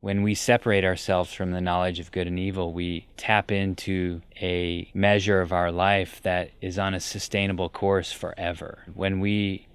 When we separate ourselves from the knowledge of good and evil, we tap into a measure of our life that is on a sustainable course forever. When we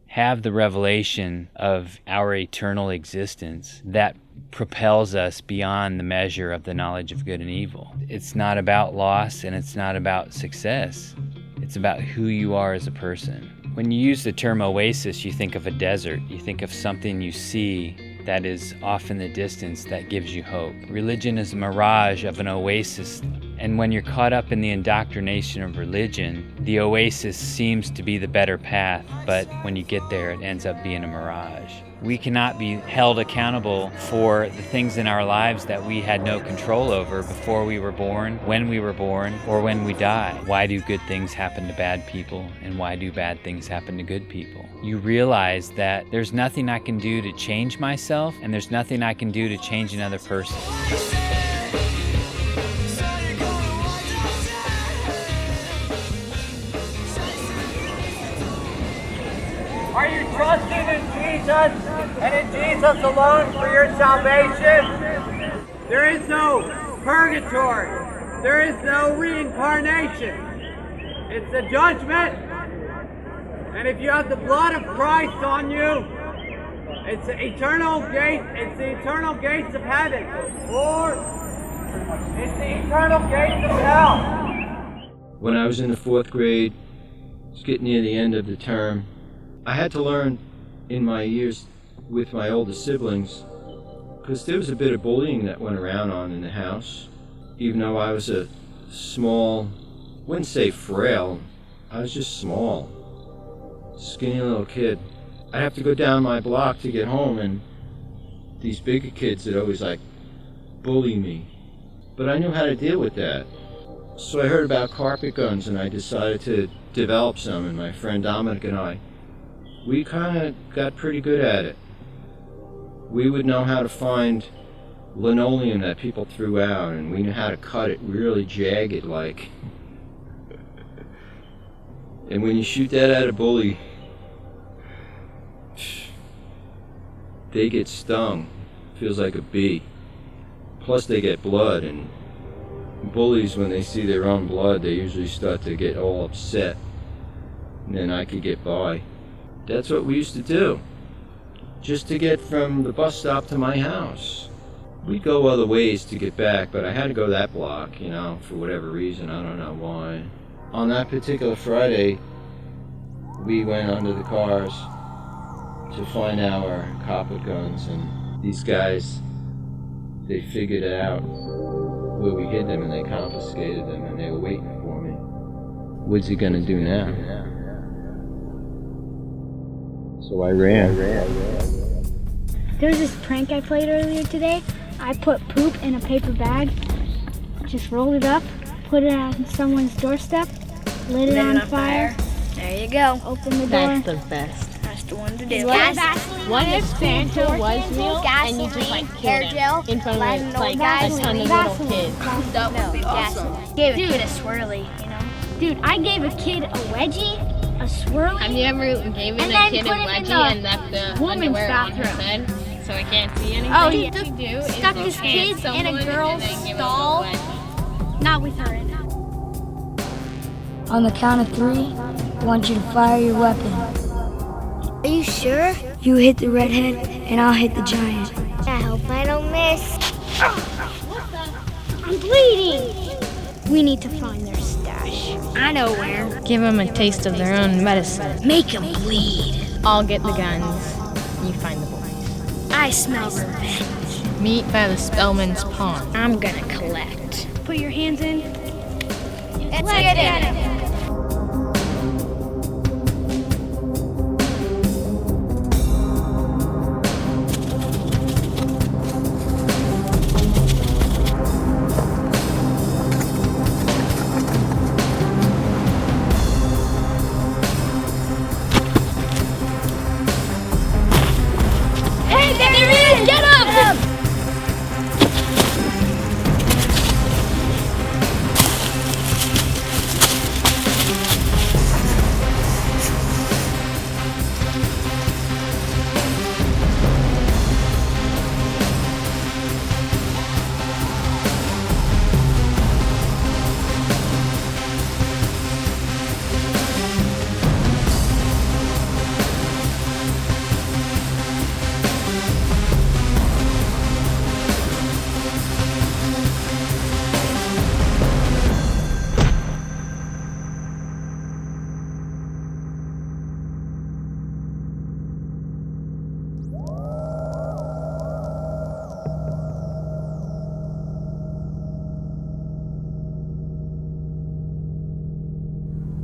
have the revelation of our eternal existence, that propels us beyond the measure of the knowledge of good and evil. It's not about loss and it's not about success. It's about who you are as a person. When you use the term oasis, you think of a desert. You think of something you see that is off in the distance that gives you hope. Religion is a mirage of an oasis, and when you're caught up in the indoctrination of religion, the oasis seems to be the better path, but when you get there, it ends up being a mirage. We cannot be held accountable for the things in our lives that we had no control over before we were born, when we were born, or when we die. Why do good things happen to bad people, and why do bad things happen to good people? You realize that there's nothing I can do to change myself, and there's nothing I can do to change another person. Are you trusting in Jesus and in Jesus alone for your salvation? There is no purgatory. There is no reincarnation. It's a judgment. And if you have the blood of Christ on you, it's the eternal gate. It's the eternal gates of heaven, or it's the eternal gates of hell. When I was in the 4th grade, it was getting near the end of the term, I had to learn in my years with my older siblings, because there was a bit of bullying that went around on in the house. Even though I was a small, wouldn't say frail, I was just small, skinny little kid. I'd have to go down my block to get home, and these bigger kids would always bully me. But I knew how to deal with that. So I heard about carpet guns, and I decided to develop some, and my friend Dominic and I, we kind of got pretty good at it. We would know how to find linoleum that people threw out, and we knew how to cut it really jagged like. And when you shoot that at a bully, they get stung. Feels like a bee. Plus they get blood, and bullies, when they see their own blood, they usually start to get all upset. And then I could get by. That's what we used to do, just to get from the bus stop to my house. We'd go other ways to get back, but I had to go that block, for whatever reason. I don't know why. On that particular Friday, we went under the cars to find our copper guns, and these guys, they figured it out where we hid them, and they confiscated them, and they were waiting for me. What's he gonna do now? So I ran. There was this prank I played earlier today. I put poop in a paper bag, just rolled it up, put it on someone's doorstep, lit it on fire. There you go. Open the door. That's the best. That's the one to do. What if Santa was real and you just killed him in front of a ton of little kids? That would be awesome. Gave a kid a swirly, Dude, I gave a kid a wedgie, a swirly. Have you ever given a kid a wedgie and left the underwear on her head so I can't see anything? Oh, he just stuck his kid in a girl's stall. Not with her in it. On the count of 3, I want you to fire your weapon. Are you sure? You hit the redhead, and I'll hit the giant. I hope I don't miss. I'm bleeding! We need to find their stash. I know where. Give them a taste of their own medicine. Make them bleed. I'll get the guns. You find the boys. I smell revenge. Meet by the Spellman's Pond. I'm gonna collect. Put your hands in. Let's get in it.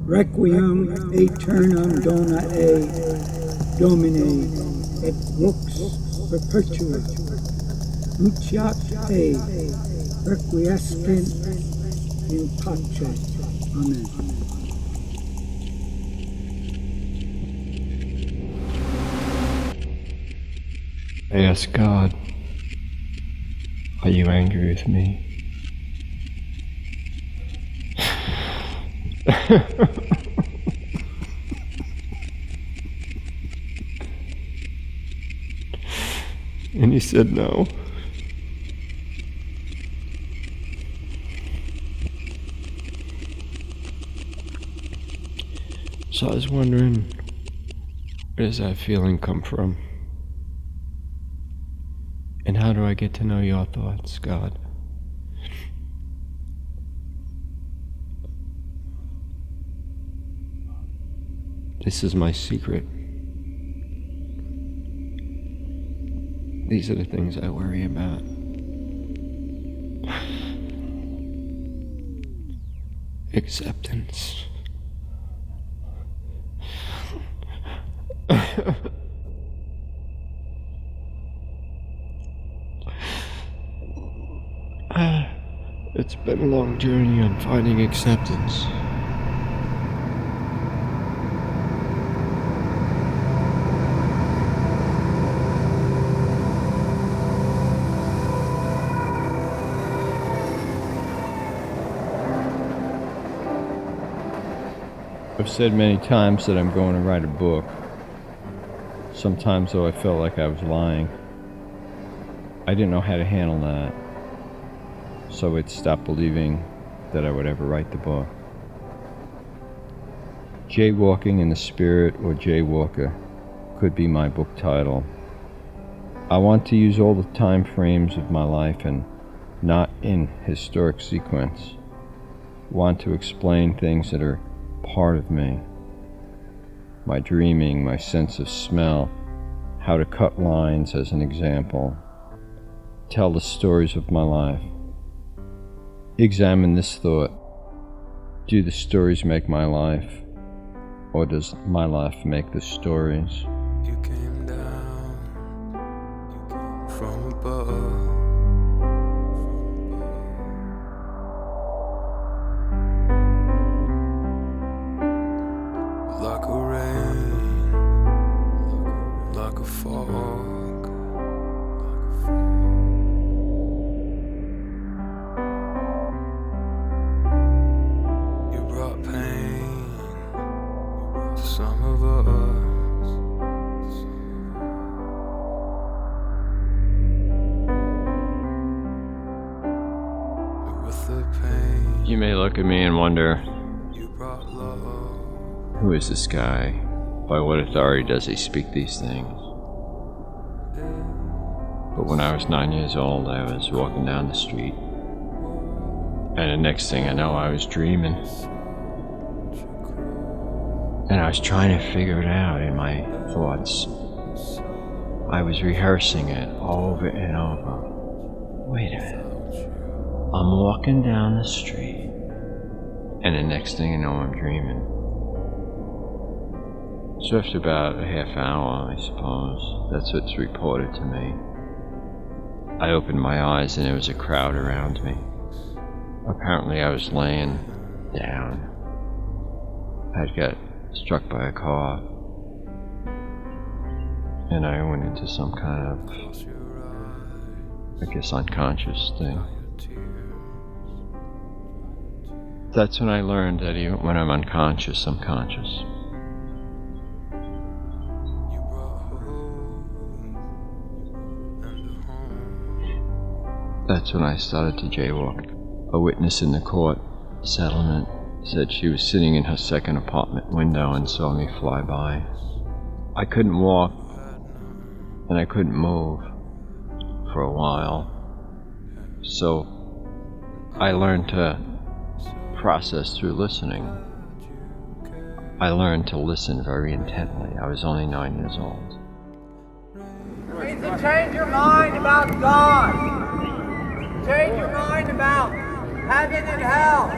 Requiem aeternam dona ei, Domine, et lux perpetua. Luciat ei, requiescent in pace. Amen. I asked God, are you angry with me? And he said no. So I was wondering, where does that feeling come from? And how do I get to know your thoughts, God? This is my secret. These are the things I worry about. Acceptance. It's been a long journey on finding acceptance. I've said many times that I'm going to write a book. Sometimes, though, I felt like I was lying. I didn't know how to handle that. So I'd stop believing that I would ever write the book. Jaywalking in the Spirit or Jaywalker could be my book title. I want to use all the time frames of my life and not in historic sequence. Want to explain things that are part of me. My dreaming, my sense of smell, how to cut lines as an example. Tell the stories of my life. Examine this thought. Do the stories make my life? Or does my life make the stories? You came down from above. Like a rain, like a fog. You brought pain to some of us. But with the pain, You may look at me and wonder, you brought love. who is this guy? By what authority does he speak these things? But when I was 9 years old, I was walking down the street. And the next thing I know, I was dreaming. And I was trying to figure it out in my thoughts. I was rehearsing it over and over. Wait a minute. I'm walking down the street. And the next thing I know, I'm dreaming. So after about a half hour, I suppose, that's what's reported to me, I opened my eyes and there was a crowd around me. Apparently I was laying down. I'd got struck by a car. And I went into some kind of, I guess, unconscious thing. That's when I learned that even when I'm unconscious, I'm conscious. That's when I started to jaywalk. A witness in the court settlement said she was sitting in her second apartment window and saw me fly by. I couldn't walk, and I couldn't move for a while. So I learned to process through listening. I learned to listen very intently. I was only 9 years old. You need to change your mind about God. Change your mind about heaven and hell.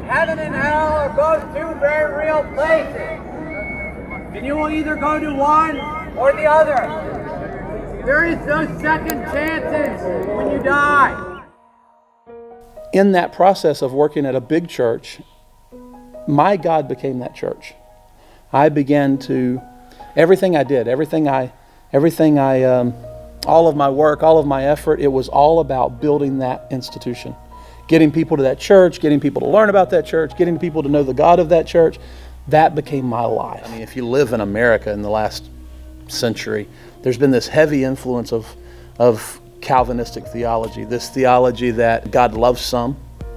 Heaven and hell are both two very real places. And you will either go to one or the other. There is no second chances when you die. In that process of working at a big church, my God became that church. I began to, everything I did, all of my work, all of my effort, it was all about building that institution. Getting people to that church, getting people to learn about that church, getting people to know the God of that church. That became my life. I mean, if you live in America in the last century, there's been this heavy influence of Calvinistic theology, this theology that God loves some,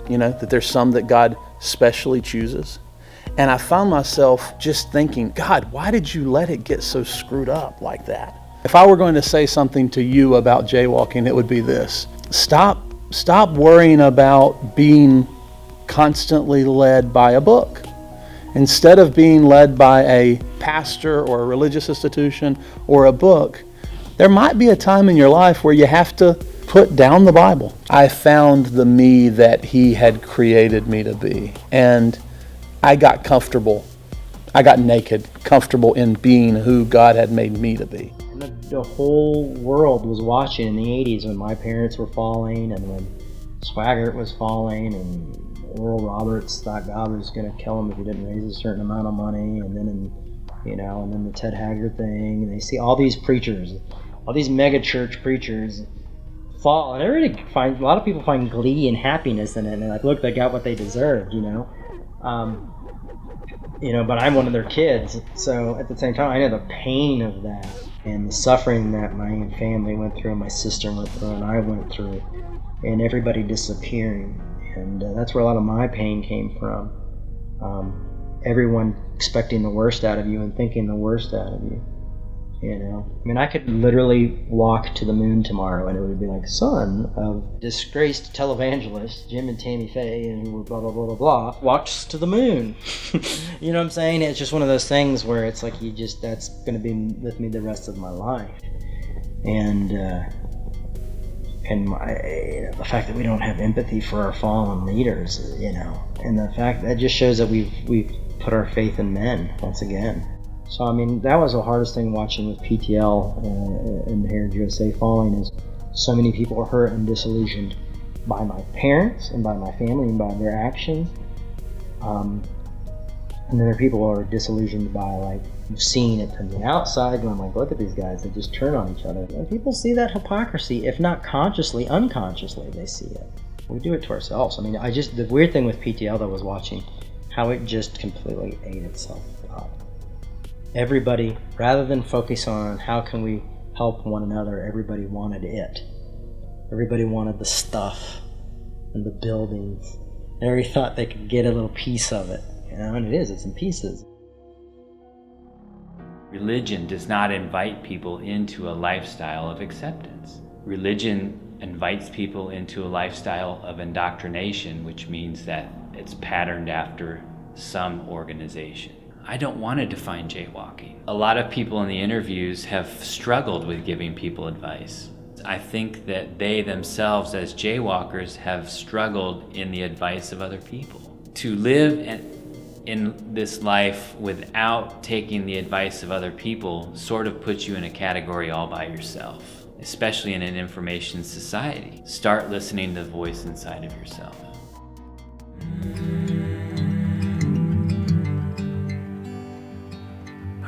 that there's some that God specially chooses. And I found myself just thinking, God, why did you let it get so screwed up like that? If I were going to say something to you about jaywalking, it would be this. Stop worrying about being constantly led by a book. Instead of being led by a pastor or a religious institution or a book, there might be a time in your life where you have to put down the Bible. I found the me that He had created me to be, and I got comfortable. I got naked, comfortable in being who God had made me to be. The whole world was watching in the 80s when my parents were falling and when Swaggart was falling and Oral Roberts thought God was going to kill him if he didn't raise a certain amount of money, and then and then the Ted Haggard thing, and they see all these preachers, all these mega church preachers fall, and a lot of people find glee and happiness in it, and they're like, look, they got what they deserved, but I'm one of their kids, so at the same time I know the pain of that and the suffering that my family went through, and my sister went through, and I went through, and everybody disappearing. And that's where a lot of my pain came from. Everyone expecting the worst out of you and thinking the worst out of you. I mean, I could literally walk to the moon tomorrow and it would be like, son of disgraced televangelist Jim and Tammy Faye and who were blah, blah, blah, blah, blah, walked to the moon. You know what I'm saying? It's just one of those things where it's like that's going to be with me the rest of my life. And the fact that we don't have empathy for our fallen leaders, and the fact that just shows that we've put our faith in men once again. So I mean, that was the hardest thing watching with PTL and Heritage USA falling, is so many people were hurt and disillusioned by my parents and by my family and by their actions. And then there are people who are disillusioned by seeing it from the outside, going like, look at these guys, they just turn on each other. And people see that hypocrisy, if not consciously, unconsciously they see it. We do it to ourselves. I mean, the weird thing with PTL though was watching how it just completely ate itself up. Everybody, rather than focus on how can we help one another, everybody wanted it. Everybody wanted the stuff and the buildings. Everybody thought they could get a little piece of it. And it's in pieces. Religion does not invite people into a lifestyle of acceptance. Religion invites people into a lifestyle of indoctrination, which means that it's patterned after some organization. I don't want to define jaywalking. A lot of people in the interviews have struggled with giving people advice. I think that they themselves as jaywalkers have struggled in the advice of other people. To live in this life without taking the advice of other people sort of puts you in a category all by yourself, especially in an information society. Start listening to the voice inside of yourself.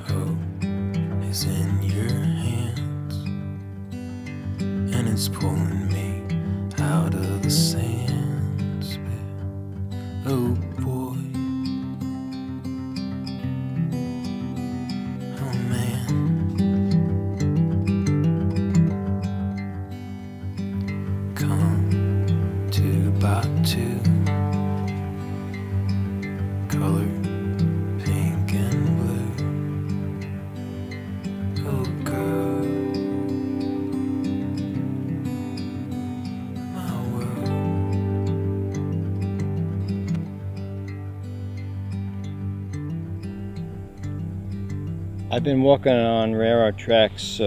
Hope is in your hands, and it's pulling me out of the sand spit. Oh boy. I've been walking on railroad tracks since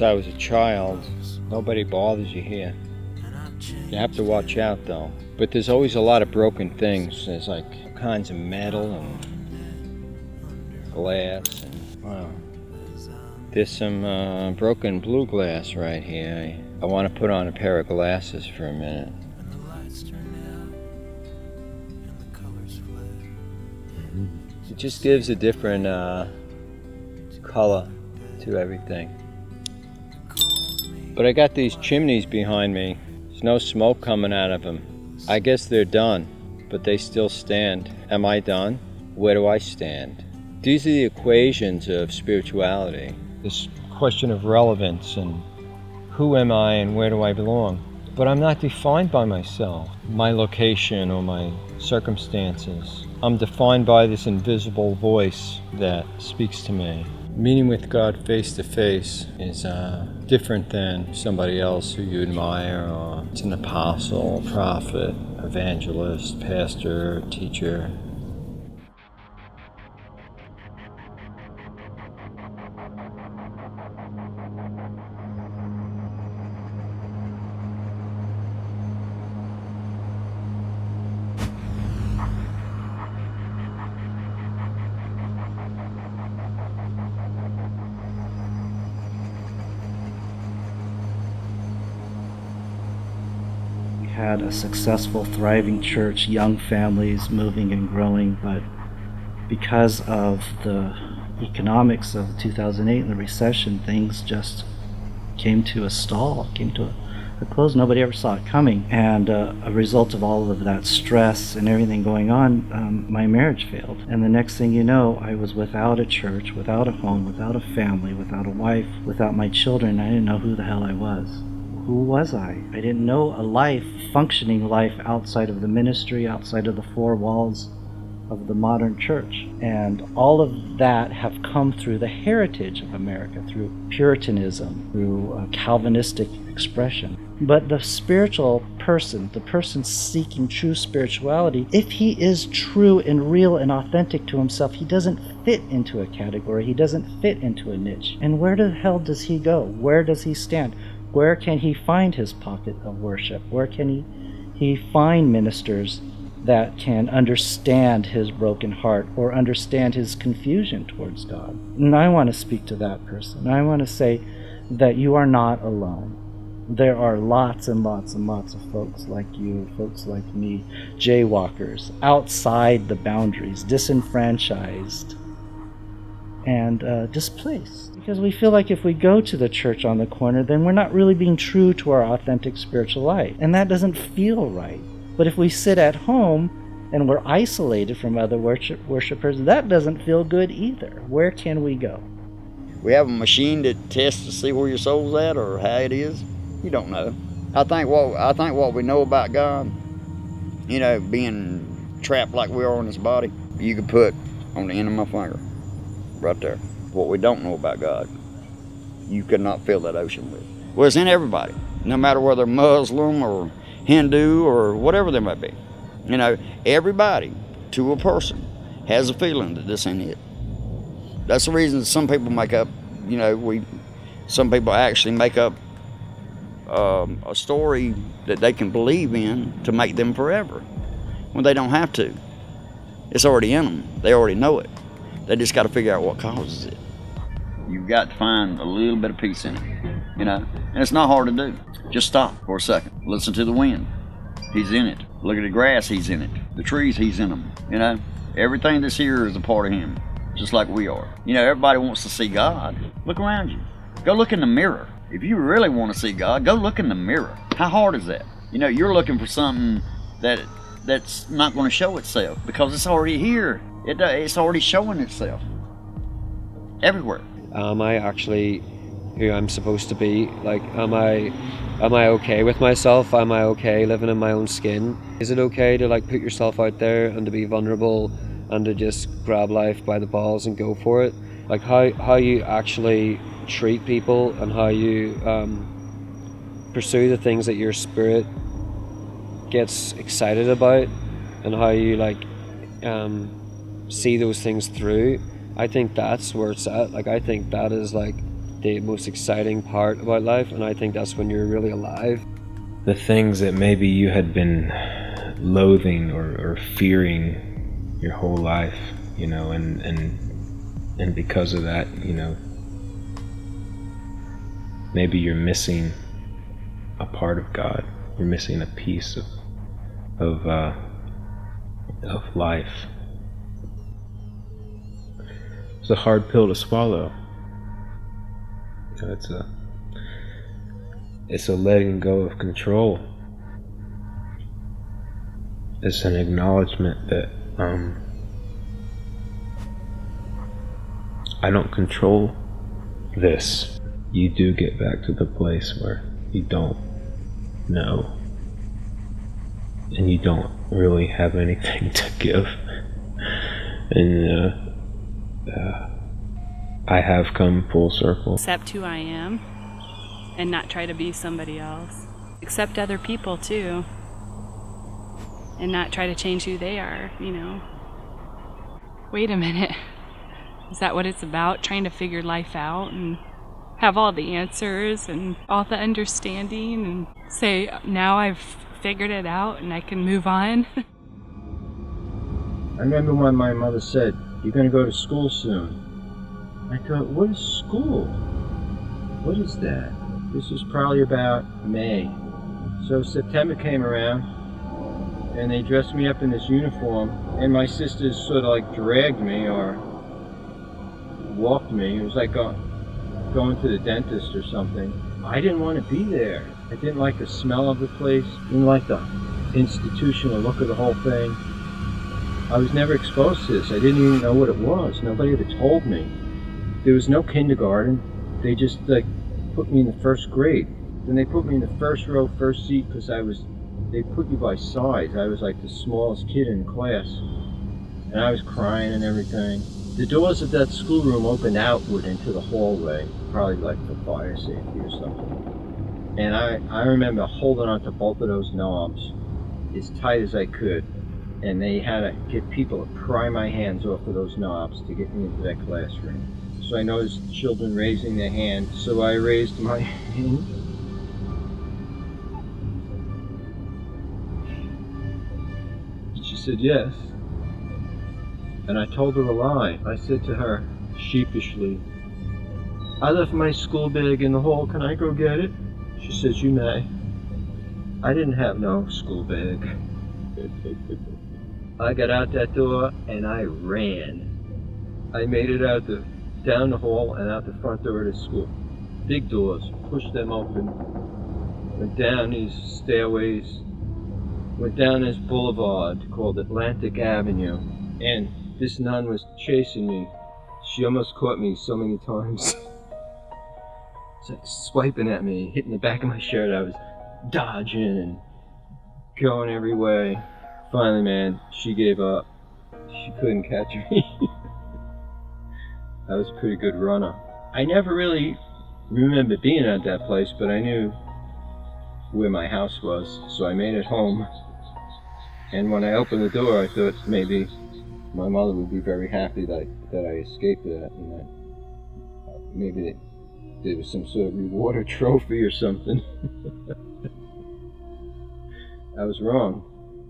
I was a child. Nobody bothers you here. You have to watch out though. But there's always a lot of broken things. There's like all kinds of metal and glass and wow. There's some broken blue glass right here. I want to put on a pair of glasses for a minute. It just gives a different color to everything. But I got these chimneys behind me. There's no smoke coming out of them. I guess they're done, but they still stand. Am I done? Where do I stand? These are the equations of spirituality. This question of relevance and who am I and where do I belong? But I'm not defined by myself, my location or my circumstances. I'm defined by this invisible voice that speaks to me. Meeting with God face to face is different than somebody else who you admire, or it's an apostle, prophet, evangelist, pastor, teacher. Had a successful, thriving church, young families moving and growing, but because of the economics of 2008 and the recession, things just came to a stall, came to a close. Nobody ever saw it coming, and a result of all of that stress and everything going on, my marriage failed. And the next thing you know, I was without a church, without a home, without a family, without a wife, without my children. I didn't know who the hell I was. Who was I? I didn't know a life, functioning life outside of the ministry, outside of the four walls of the modern church. And all of that have come through the heritage of America, through Puritanism, through Calvinistic expression. But the spiritual person, the person seeking true spirituality, if he is true and real and authentic to himself, he doesn't fit into a category, he doesn't fit into a niche. And where the hell does he go? Where does he stand? Where can he find his pocket of worship? Where can he find ministers that can understand his broken heart or understand his confusion towards God? And I want to speak to that person. I want to say that you are not alone. There are lots and lots and lots of folks like you, folks like me, Jaywalkers, outside the boundaries, disenfranchised and displaced. Because we feel like if we go to the church on the corner, then we're not really being true to our authentic spiritual life. And that doesn't feel right. But if we sit at home and we're isolated from other worshipers, that doesn't feel good either. Where can we go? We have a machine that tests to see where your soul's at or how it is. You don't know. I think what we know about God, you know, being trapped like we are in this body, you could put on the end of my finger, right there. What we don't know about God, you could not fill that ocean with. Well, it's in everybody, no matter whether Muslim or Hindu or whatever they might be. You know, everybody, to a person, has a feeling that this ain't it. That's the reason some people make up, you know, some people actually make up a story that they can believe in to make them forever, when they don't have to. It's already in them. They already know it. They just got to figure out what causes it. You've got to find a little bit of peace in it, you know, and it's not hard to do. Just stop for a second. Listen to the wind. He's in it. Look at the grass. He's in it. The trees. He's in them. You know, everything that's here is a part of him, just like we are. You know, everybody wants to see God. Look around you. Go look in the mirror. If you really want to see God, go look in the mirror. How hard is that? You know, you're looking for something that's not going to show itself because it's already here. It's already showing itself everywhere. Am I actually who I'm supposed to be? Like, am I okay with myself? Am I okay living in my own skin? Is it okay to like put yourself out there and to be vulnerable and to just grab life by the balls and go for it? Like how you actually treat people and how you pursue the things that your spirit gets excited about and how you like see those things through. I think that's where it's at. Like, I think that is like the most exciting part about life, and I think that's when you're really alive. the things that maybe you had been loathing or fearing your whole life, you know, and because of that, you know, maybe you're missing a part of God. You're missing a piece of life. It's a hard pill to swallow. You know, it's a letting go of control. It's an acknowledgement that I don't control this. You do get back to the place where you don't know and you don't really have anything to give. And I have come full circle. Accept who I am and not try to be somebody else. Accept other people too and not try to change who they are, you know. Wait a minute. Is that what it's about? Trying to figure life out and have all the answers and all the understanding and say, now I've figured it out and I can move on. I remember when my mother said, "You're going to go to school soon." I thought, what is school? What is that? This was probably about May. So September came around and they dressed me up in this uniform and my sisters sort of like dragged me or walked me. It was like going to the dentist or something. I didn't want to be there. I didn't like the smell of the place. I didn't like the institutional look of the whole thing. I was never exposed to this. I didn't even know what it was. Nobody ever told me. There was no kindergarten. They just like put me in the first grade. Then they put me in the first row, first seat, because they put you by size. I was like the smallest kid in class. And I was crying and everything. The doors of that schoolroom opened outward into the hallway, probably like for fire safety or something. And I remember holding on to both of those knobs as tight as I could. And they had to get people to pry my hands off of those knobs to get me into that classroom. So I noticed children raising their hand, so I raised my hand. She said yes. And I told her a lie. I said to her, sheepishly, "I left my school bag in the hall, can I go get it?" She says, "You may." I didn't have no school bag. I got out that door and I ran. I made it out down the hall and out the front door of the school. Big doors, pushed them open, went down these stairways, went down this boulevard called Atlantic Avenue, and this nun was chasing me. She almost caught me so many times. It's like swiping at me, hitting the back of my shirt. I was dodging and going every way. Finally, man, she gave up. She couldn't catch me. I was a pretty good runner. I never really remember being at that place, but I knew where my house was, so I made it home. And when I opened the door, I thought maybe my mother would be very happy that I escaped that, and that maybe there was some sort of reward or trophy or something. I was wrong.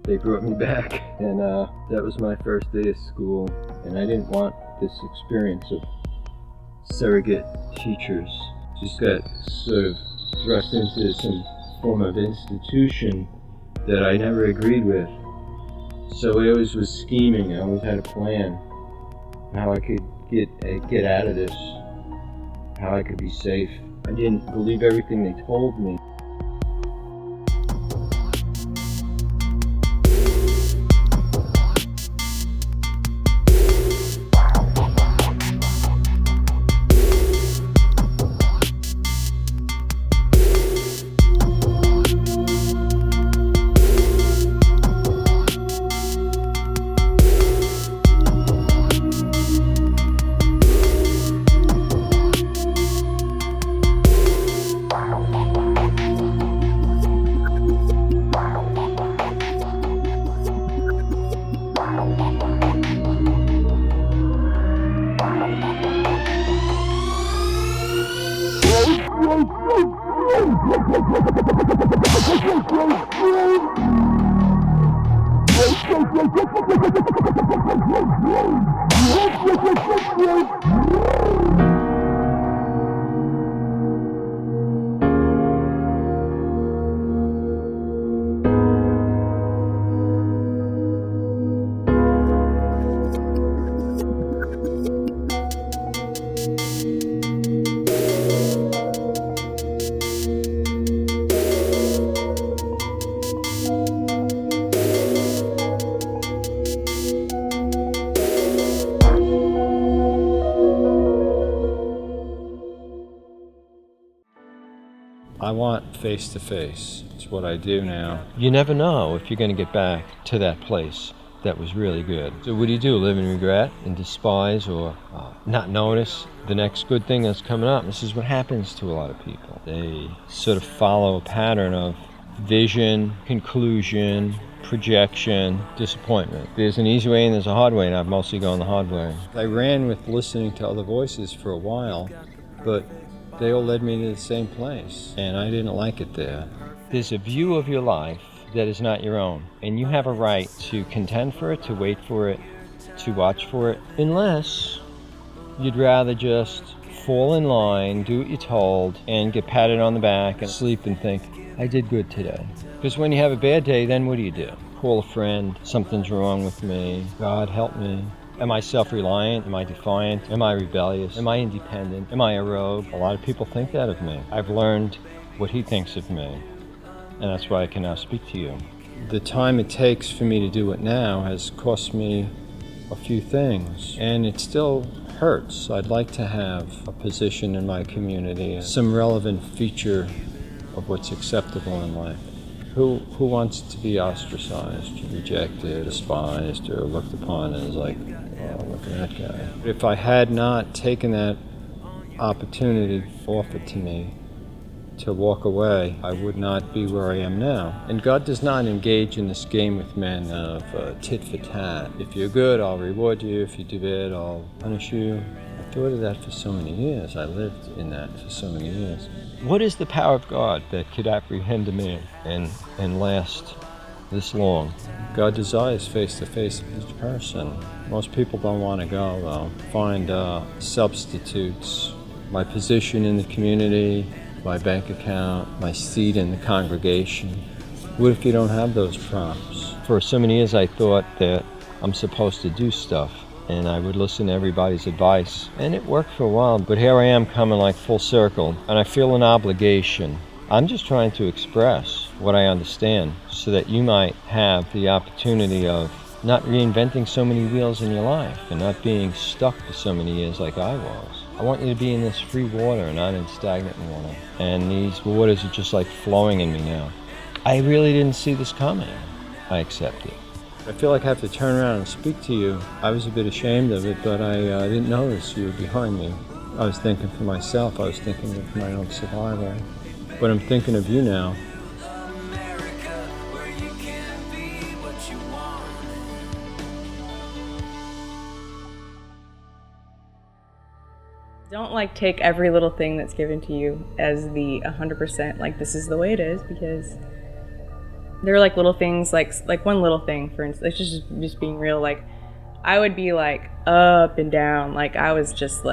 They brought me back, and that was my first day of school, and I didn't want this experience of surrogate teachers. Just got sort of thrust into some form of institution that I never agreed with. So I always was scheming. I always had a plan how I could get out of this, how I could be safe. I didn't believe everything they told me. I want face-to-face. It's what I do now. You never know if you're going to get back to that place that was really good. So what do? Live in regret and despise or not notice the next good thing that's coming up? This is what happens to a lot of people. They sort of follow a pattern of vision, conclusion, projection, disappointment. There's an easy way and there's a hard way, and I've mostly gone the hard way. I ran with listening to other voices for a while, but they all led me to the same place, and I didn't like it there. There's a view of your life that is not your own, and you have a right to contend for it, to wait for it, to watch for it, unless you'd rather just fall in line, do what you're told, and get patted on the back and sleep and think, I did good today. Because when you have a bad day, then what do? Call a friend, something's wrong with me, God help me. Am I self-reliant? Am I defiant? Am I rebellious? Am I independent? Am I a rogue? A lot of people think that of me. I've learned what he thinks of me, and that's why I can now speak to you. The time it takes for me to do it now has cost me a few things, and it still hurts. I'd like to have a position in my community, some relevant feature of what's acceptable in life. Who wants to be ostracized, rejected, despised, or looked upon as like, oh, look at that guy. If I had not taken that opportunity offered to me to walk away, I would not be where I am now. And God does not engage in this game with men of tit for tat. If you're good, I'll reward you. If you do bad, I'll punish you. I thought of that for so many years. I lived in that for so many years. What is the power of God that could apprehend a man and last this long? God desires face-to-face with each person. Most people don't want to go, though. Find substitutes. My position in the community, my bank account, my seat in the congregation. What if you don't have those props? For so many years I thought that I'm supposed to do stuff, and I would listen to everybody's advice, and it worked for a while, but here I am coming like full circle, and I feel an obligation. I'm just trying to express what I understand so that you might have the opportunity of not reinventing so many wheels in your life and not being stuck for so many years like I was. I want you to be in this free water, not in stagnant water, and these waters are just like flowing in me now. I really didn't see this coming. I accept it. I feel like I have to turn around and speak to you. I was a bit ashamed of it, but I didn't notice you were behind me. I was thinking for myself. I was thinking of my own survival. But I'm thinking of you now. Don't take every little thing that's given to you as the 100%, this is the way it is, because there are little things, like one little thing, for instance, just being real, I would be up and down, I was just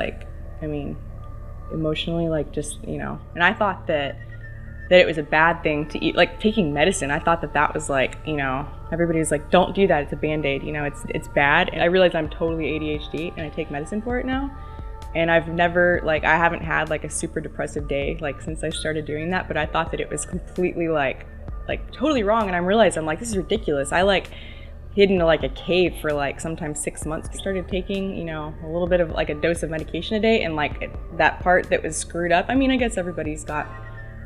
emotionally, and I thought that it was a bad thing to eat, taking medicine. I thought that was everybody was don't do that, it's a Band-Aid, it's bad. And I realized I'm totally ADHD and I take medicine for it now. And I've never, I haven't had a super depressive day since I started doing that, but I thought that it was completely totally wrong. And I realized this is ridiculous. I hid into a cave for sometimes 6 months. I started taking, a little bit of a dose of medication a day, and that part that was screwed up. I mean, I guess everybody's got,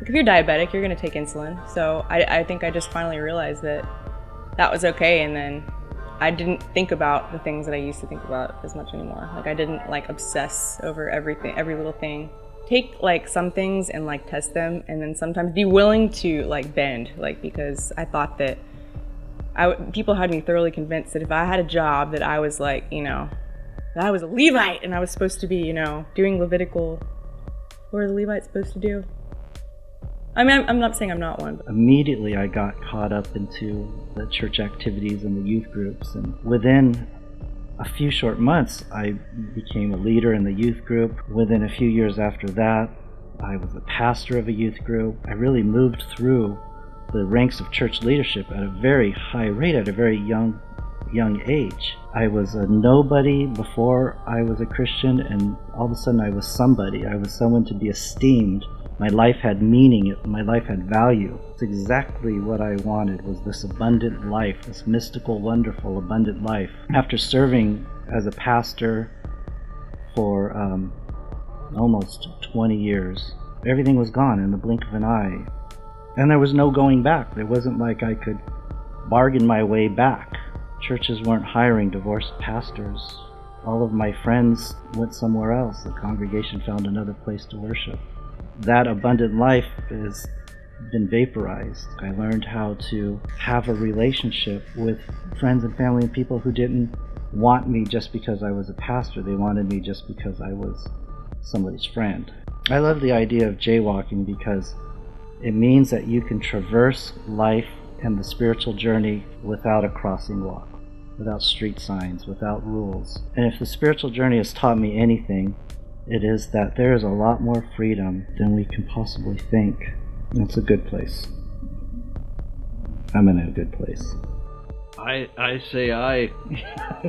if you're diabetic, you're gonna take insulin. So I think I just finally realized that was okay, and then I didn't think about the things that I used to think about as much anymore. I didn't obsess over everything, every little thing. Take some things and test them, and then sometimes be willing to bend, because I thought that people had me thoroughly convinced that if I had a job that I was that I was a Levite and I was supposed to be doing Levitical. What are the Levites supposed to do? I mean, I'm not saying I'm not one. But Immediately I got caught up into the church activities and the youth groups, and within a few short months I became a leader in the youth group. Within a few years after that, I was a pastor of a youth group. I really moved through the ranks of church leadership at a very high rate, at a very young age. I was a nobody before I was a Christian, and all of a sudden I was somebody. I was someone to be esteemed. My life had meaning. My life had value. It's exactly what I wanted, was this abundant life, this mystical, wonderful, abundant life. After serving as a pastor for almost 20 years, everything was gone in the blink of an eye. And there was no going back. It wasn't like I could bargain my way back. Churches weren't hiring divorced pastors. All of my friends went somewhere else. The congregation found another place to worship. That abundant life has been vaporized. I learned how to have a relationship with friends and family and people who didn't want me just because I was a pastor. They wanted me just because I was somebody's friend. I love the idea of jaywalking because it means that you can traverse life and the spiritual journey without a crossing walk, without street signs, without rules. And if the spiritual journey has taught me anything, it is that there is a lot more freedom than we can possibly think. And it's a good place. I'm in a good place. I say I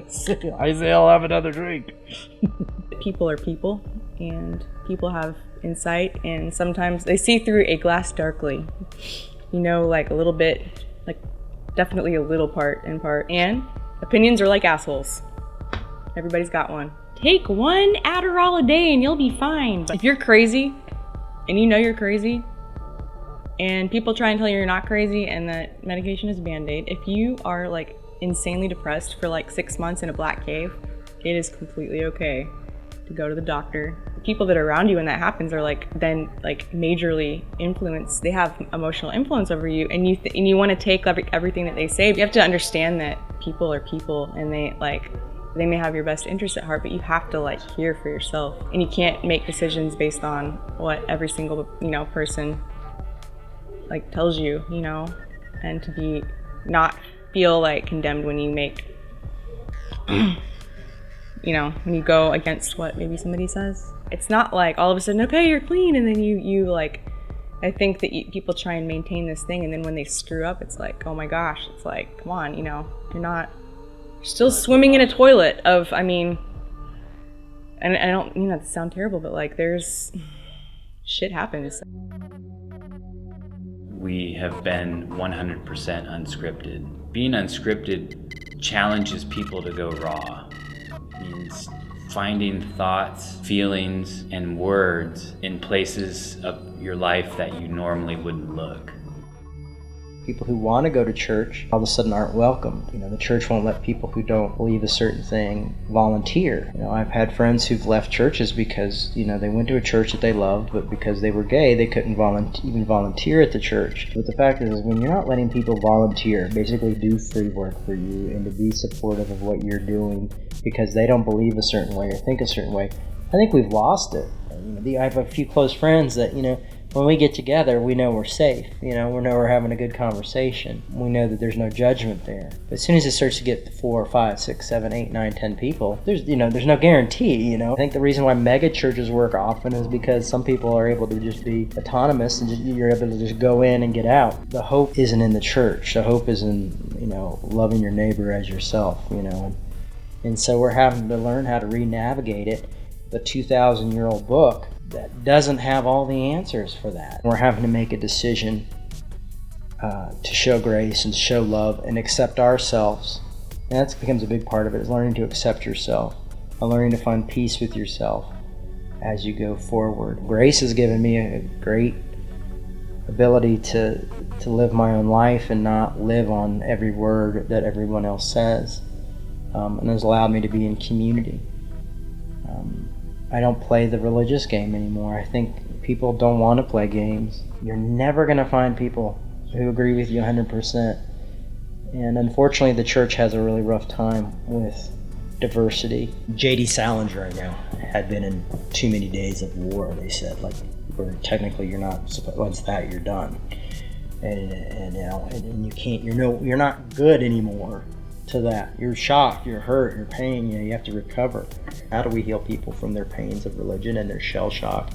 say I'll have another drink. People are people, and people have insight, and sometimes they see through a glass darkly. You know, like a little bit, like definitely a little part in part. And opinions are like assholes. Everybody's got one. Take one Adderall a day and you'll be fine. But if you're crazy, and you know you're crazy, and people try and tell you you're not crazy and that medication is a Band-Aid, if you are like insanely depressed for like 6 months in a black cave, it is completely okay to go to the doctor. The people that are around you when that happens are like then like majorly influenced. They have emotional influence over you, and you want to take everything that they say. You have to understand that people are people, and they may have your best interest at heart, but you have to like hear for yourself, and you can't make decisions based on what every single person like tells you, and to be not feel like condemned when you make when you go against what maybe somebody says. It's not like all of a sudden, okay, you're clean, and then you like, I think that people try and maintain this thing, and then when they screw up, it's like, oh my gosh, it's like, come on, you're not, you're still swimming in a toilet of, and I don't mean that to sound terrible, but like there's, shit happens. We have been 100% unscripted. Being unscripted challenges people to go raw. It means finding thoughts, feelings, and words in places of your life that you normally wouldn't look. People who want to go to church all of a sudden aren't welcomed. The church won't let people who don't believe a certain thing volunteer. I've had friends who've left churches because, they went to a church that they loved, but because they were gay, they couldn't even volunteer at the church. But the fact is when you're not letting people volunteer, basically do free work for you and to be supportive of what you're doing because they don't believe a certain way or think a certain way, I think we've lost it. I have a few close friends that, when we get together, we know we're safe. We know we're having a good conversation. We know that there's no judgment there. But as soon as it starts to get 4, 5, 6, 7, 8, 9, 10 people, there's no guarantee. I think the reason why mega churches work often is because some people are able to just be autonomous and you're able to just go in and get out. The hope isn't in the church. The hope is in loving your neighbor as yourself. And so we're having to learn how to re-navigate it. The 2,000-year-old book that doesn't have all the answers for that. We're having to make a decision to show grace and show love and accept ourselves. And that becomes a big part of it, is learning to accept yourself and learning to find peace with yourself as you go forward. Grace has given me a great ability to live my own life and not live on every word that everyone else says. And has allowed me to be in community. I don't play the religious game anymore. I think people don't want to play games. You're never going to find people who agree with you 100%. And unfortunately, the church has a really rough time with diversity. J.D. Salinger, had been in too many days of war, they said. Like, where technically you're not supposed, once that you're done. And you can't, you're not good anymore to that. You're shocked, you're hurt, you're pain, you have to recover. How do we heal people from their pains of religion and their shell shock?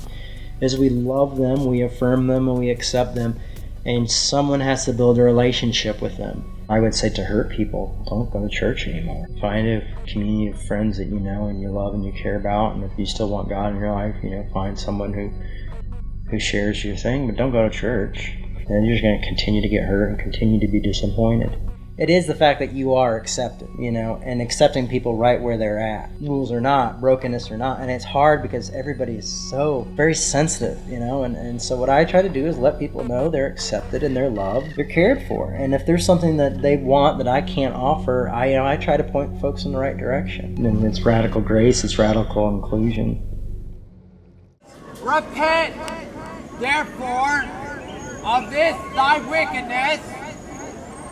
Is we love them, we affirm them, and we accept them, and someone has to build a relationship with them. I would say to hurt people, don't go to church anymore. Find a community of friends that you know and you love and you care about, and if you still want God in your life, find someone who shares your thing, but don't go to church. And you're just going to continue to get hurt and continue to be disappointed. It is the fact that you are accepted, and accepting people right where they're at. Rules or not, brokenness or not. And it's hard because everybody is so very sensitive, and so what I try to do is let people know they're accepted and they're loved, they're cared for. And if there's something that they want that I can't offer, I try to point folks in the right direction. And it's radical grace, it's radical inclusion. Repent, therefore, of this thy wickedness,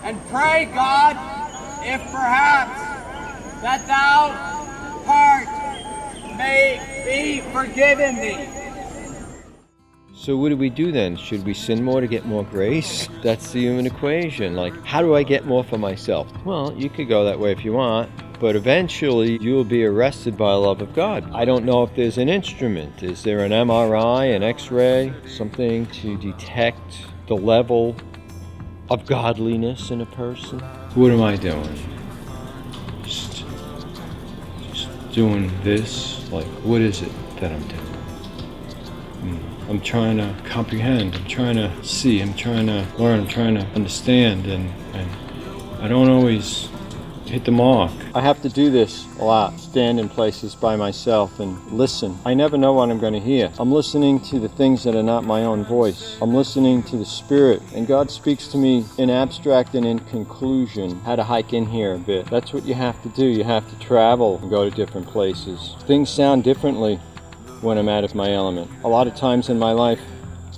and pray God, if perhaps that thou part may be forgiven thee. So what do we do then? Should we sin more to get more grace? That's the human equation. Like, how do I get more for myself? Well, you could go that way if you want, but eventually you will be arrested by the love of God. I don't know if there's an instrument. Is there an MRI, an X-ray, something to detect the level of godliness in a person? What am I doing? Just doing this? Like, what is it that I'm doing? I'm trying to comprehend, I'm trying to see, I'm trying to learn, I'm trying to understand, and I don't always hit the mark. I have to do this a lot, stand in places by myself and listen. I never know what I'm going to hear. I'm listening to the things that are not my own voice. I'm listening to the Spirit, and God speaks to me in abstract and in conclusion. How to hike in here a bit. That's what you have to do. You have to travel and go to different places. Things sound differently when I'm out of my element. A lot of times in my life,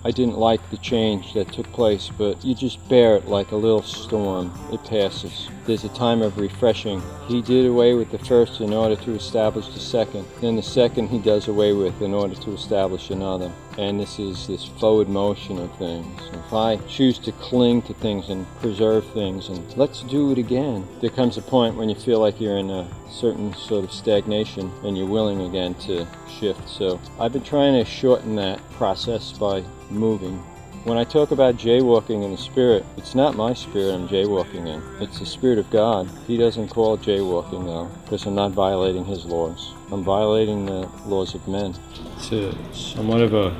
I didn't like the change that took place, but you just bear it like a little storm. It passes. There's a time of refreshing. He did away with the first in order to establish the second. Then the second he does away with in order to establish another. And this is this forward motion of things. If I choose to cling to things and preserve things and let's do it again, there comes a point when you feel like you're in a certain sort of stagnation and you're willing again to shift. So I've been trying to shorten that process by moving. When I talk about jaywalking in the Spirit, it's not my spirit I'm jaywalking in. It's the Spirit of God. He doesn't call it jaywalking though, because I'm not violating His laws. I'm violating the laws of men. It's somewhat of a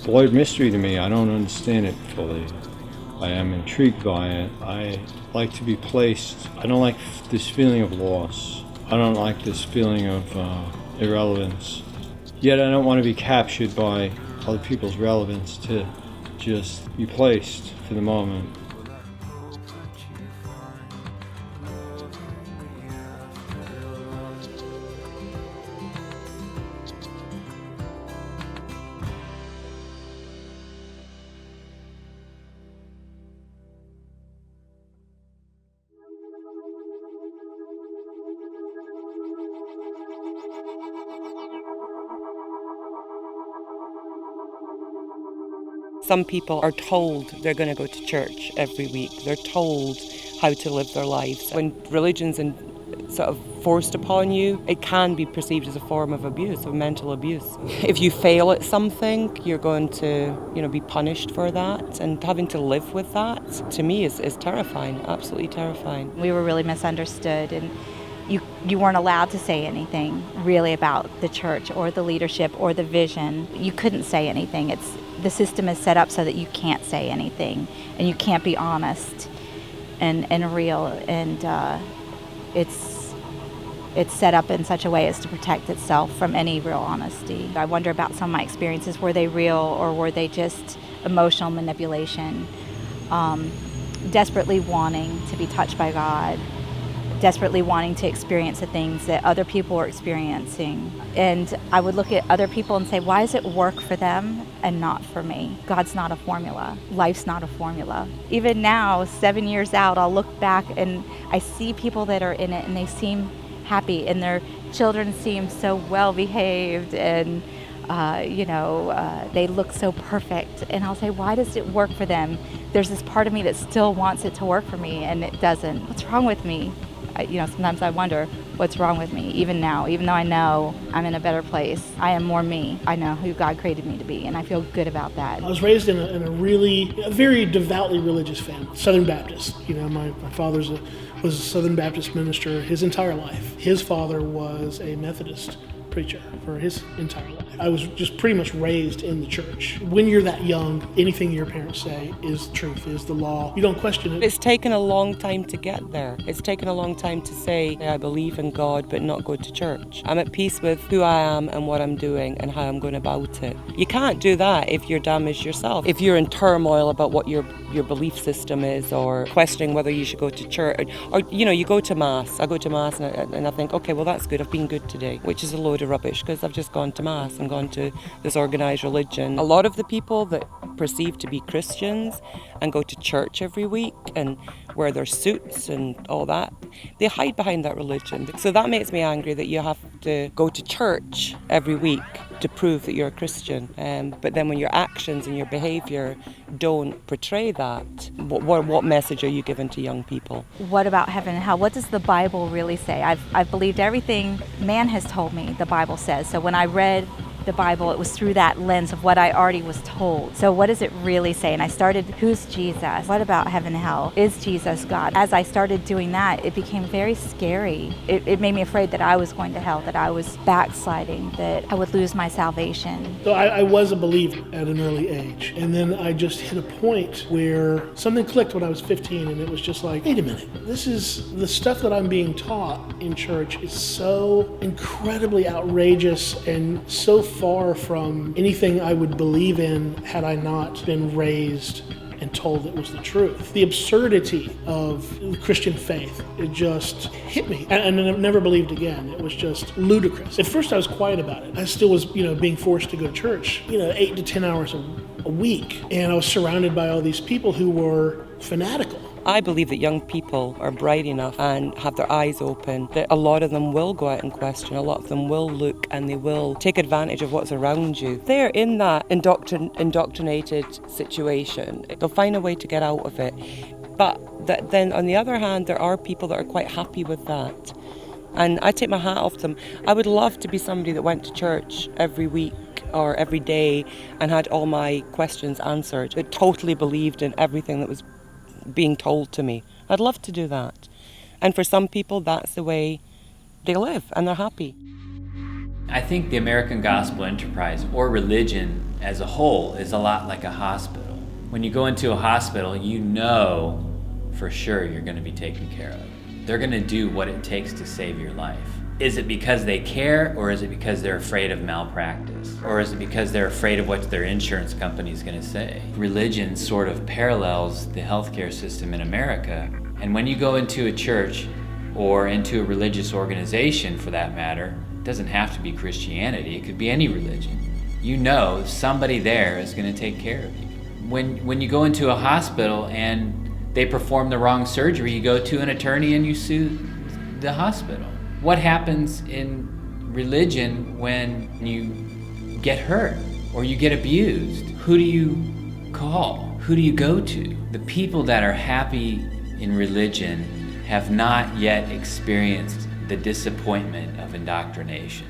void mystery to me. I don't understand it fully. I am intrigued by it. I like to be placed. I don't like this feeling of loss. I don't like this feeling of irrelevance. Yet I don't want to be captured by other people's relevance to just be placed for the moment. Some people are told they're going to go to church every week. They're told how to live their lives. When religion's sort of forced upon you, it can be perceived as a form of abuse, of mental abuse. If you fail at something, you're going to, be punished for that, and having to live with that, to me, is terrifying, absolutely terrifying. We were really misunderstood, and you weren't allowed to say anything really about the church or the leadership or the vision. You couldn't say anything. The system is set up so that you can't say anything and you can't be honest and real, and it's set up in such a way as to protect itself from any real honesty. I wonder about some of my experiences. Were they real or were they just emotional manipulation? Desperately wanting to be touched by God, desperately wanting to experience the things that other people are experiencing. And I would look at other people and say, why does it work for them and not for me? God's not a formula. Life's not a formula. Even now, 7 years out, I'll look back and I see people that are in it and they seem happy and their children seem so well behaved, and They look so perfect. And I'll say, why does it work for them? There's this part of me that still wants it to work for me, and it doesn't. What's wrong with me? Sometimes I wonder what's wrong with me, even now, even though I know I'm in a better place. I am more me. I know who God created me to be, and I feel good about that. I was raised in a very devoutly religious family, Southern Baptist. My father was a Southern Baptist minister his entire life. His father was a Methodist preacher for his entire life. I was just pretty much raised in the church. When you're that young, anything your parents say is truth, is the law. You don't question it. It's taken a long time to get there. It's taken a long time to say, I believe in God, but not go to church. I'm at peace with who I am and what I'm doing and how I'm going about it. You can't do that if you're damaged yourself. If you're in turmoil about what your belief system is, or questioning whether you should go to church, or you go to Mass. I go to Mass and I think, okay, well that's good, I've been good today, which is a load of rubbish because I've just gone to Mass and gone to this organised religion. A lot of the people that perceive to be Christians and go to church every week and wear their suits and all that, they hide behind that religion. So that makes me angry that you have to go to church every week to prove that you're a Christian. But then when your actions and your behaviour don't portray that, what message are you giving to young people? What about heaven and hell? What does the Bible really say? I've believed everything man has told me the Bible says. So when I read the Bible, it was through that lens of what I already was told. So what does it really say? And I started, who's Jesus? What about heaven and hell? Is Jesus God? As I started doing that, it became very scary. It made me afraid that I was going to hell, that I was backsliding, that I would lose my salvation. So I was a believer at an early age. And then I just hit a point where something clicked when I was 15, and it was just like, wait a minute, this is the stuff that I'm being taught in church is so incredibly outrageous and so far from anything I would believe in had I not been raised and told it was the truth. The absurdity of the Christian faith, it just hit me. And I never believed again. It was just ludicrous. At first I was quiet about it. I still was, being forced to go to church, 8 to 10 hours a week. And I was surrounded by all these people who were fanatical. I believe that young people are bright enough and have their eyes open, that a lot of them will go out and question, a lot of them will look and they will take advantage of what's around you. They're in that indoctrinated situation. They'll find a way to get out of it. But then on the other hand, there are people that are quite happy with that. And I take my hat off to them. I would love to be somebody that went to church every week or every day and had all my questions answered, that totally believed in everything that was being told to me. I'd love to do that. And for some people, that's the way they live and they're happy. I think the American gospel enterprise, or religion as a whole, is a lot like a hospital. When you go into a hospital, you know for sure you're going to be taken care of. They're going to do what it takes to save your life. Is it because they care, or is it because they're afraid of malpractice? Or is it because they're afraid of what their insurance company is going to say? Religion sort of parallels the healthcare system in America. And when you go into a church or into a religious organization, for that matter, it doesn't have to be Christianity, it could be any religion. You know somebody there is going to take care of you. When you go into a hospital and they perform the wrong surgery, you go to an attorney and you sue the hospital. What happens in religion when you get hurt or you get abused? Who do you call? Who do you go to? The people that are happy in religion have not yet experienced the disappointment of indoctrination.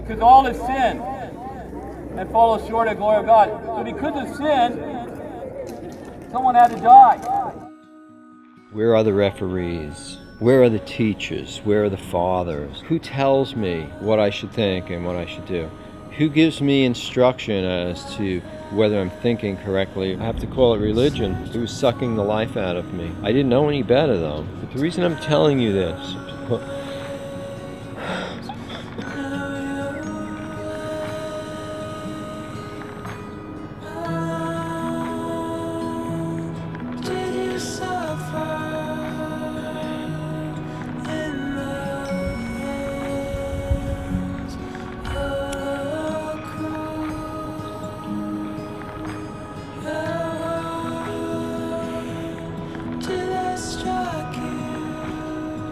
Because all have sinned and fall short of the glory of God. So because of sin, someone had to die. Where are the referees? Where are the teachers? Where are the fathers? Who tells me what I should think and what I should do? Who gives me instruction as to whether I'm thinking correctly? I have to call it religion. It was sucking the life out of me. I didn't know any better though. But the reason I'm telling you this,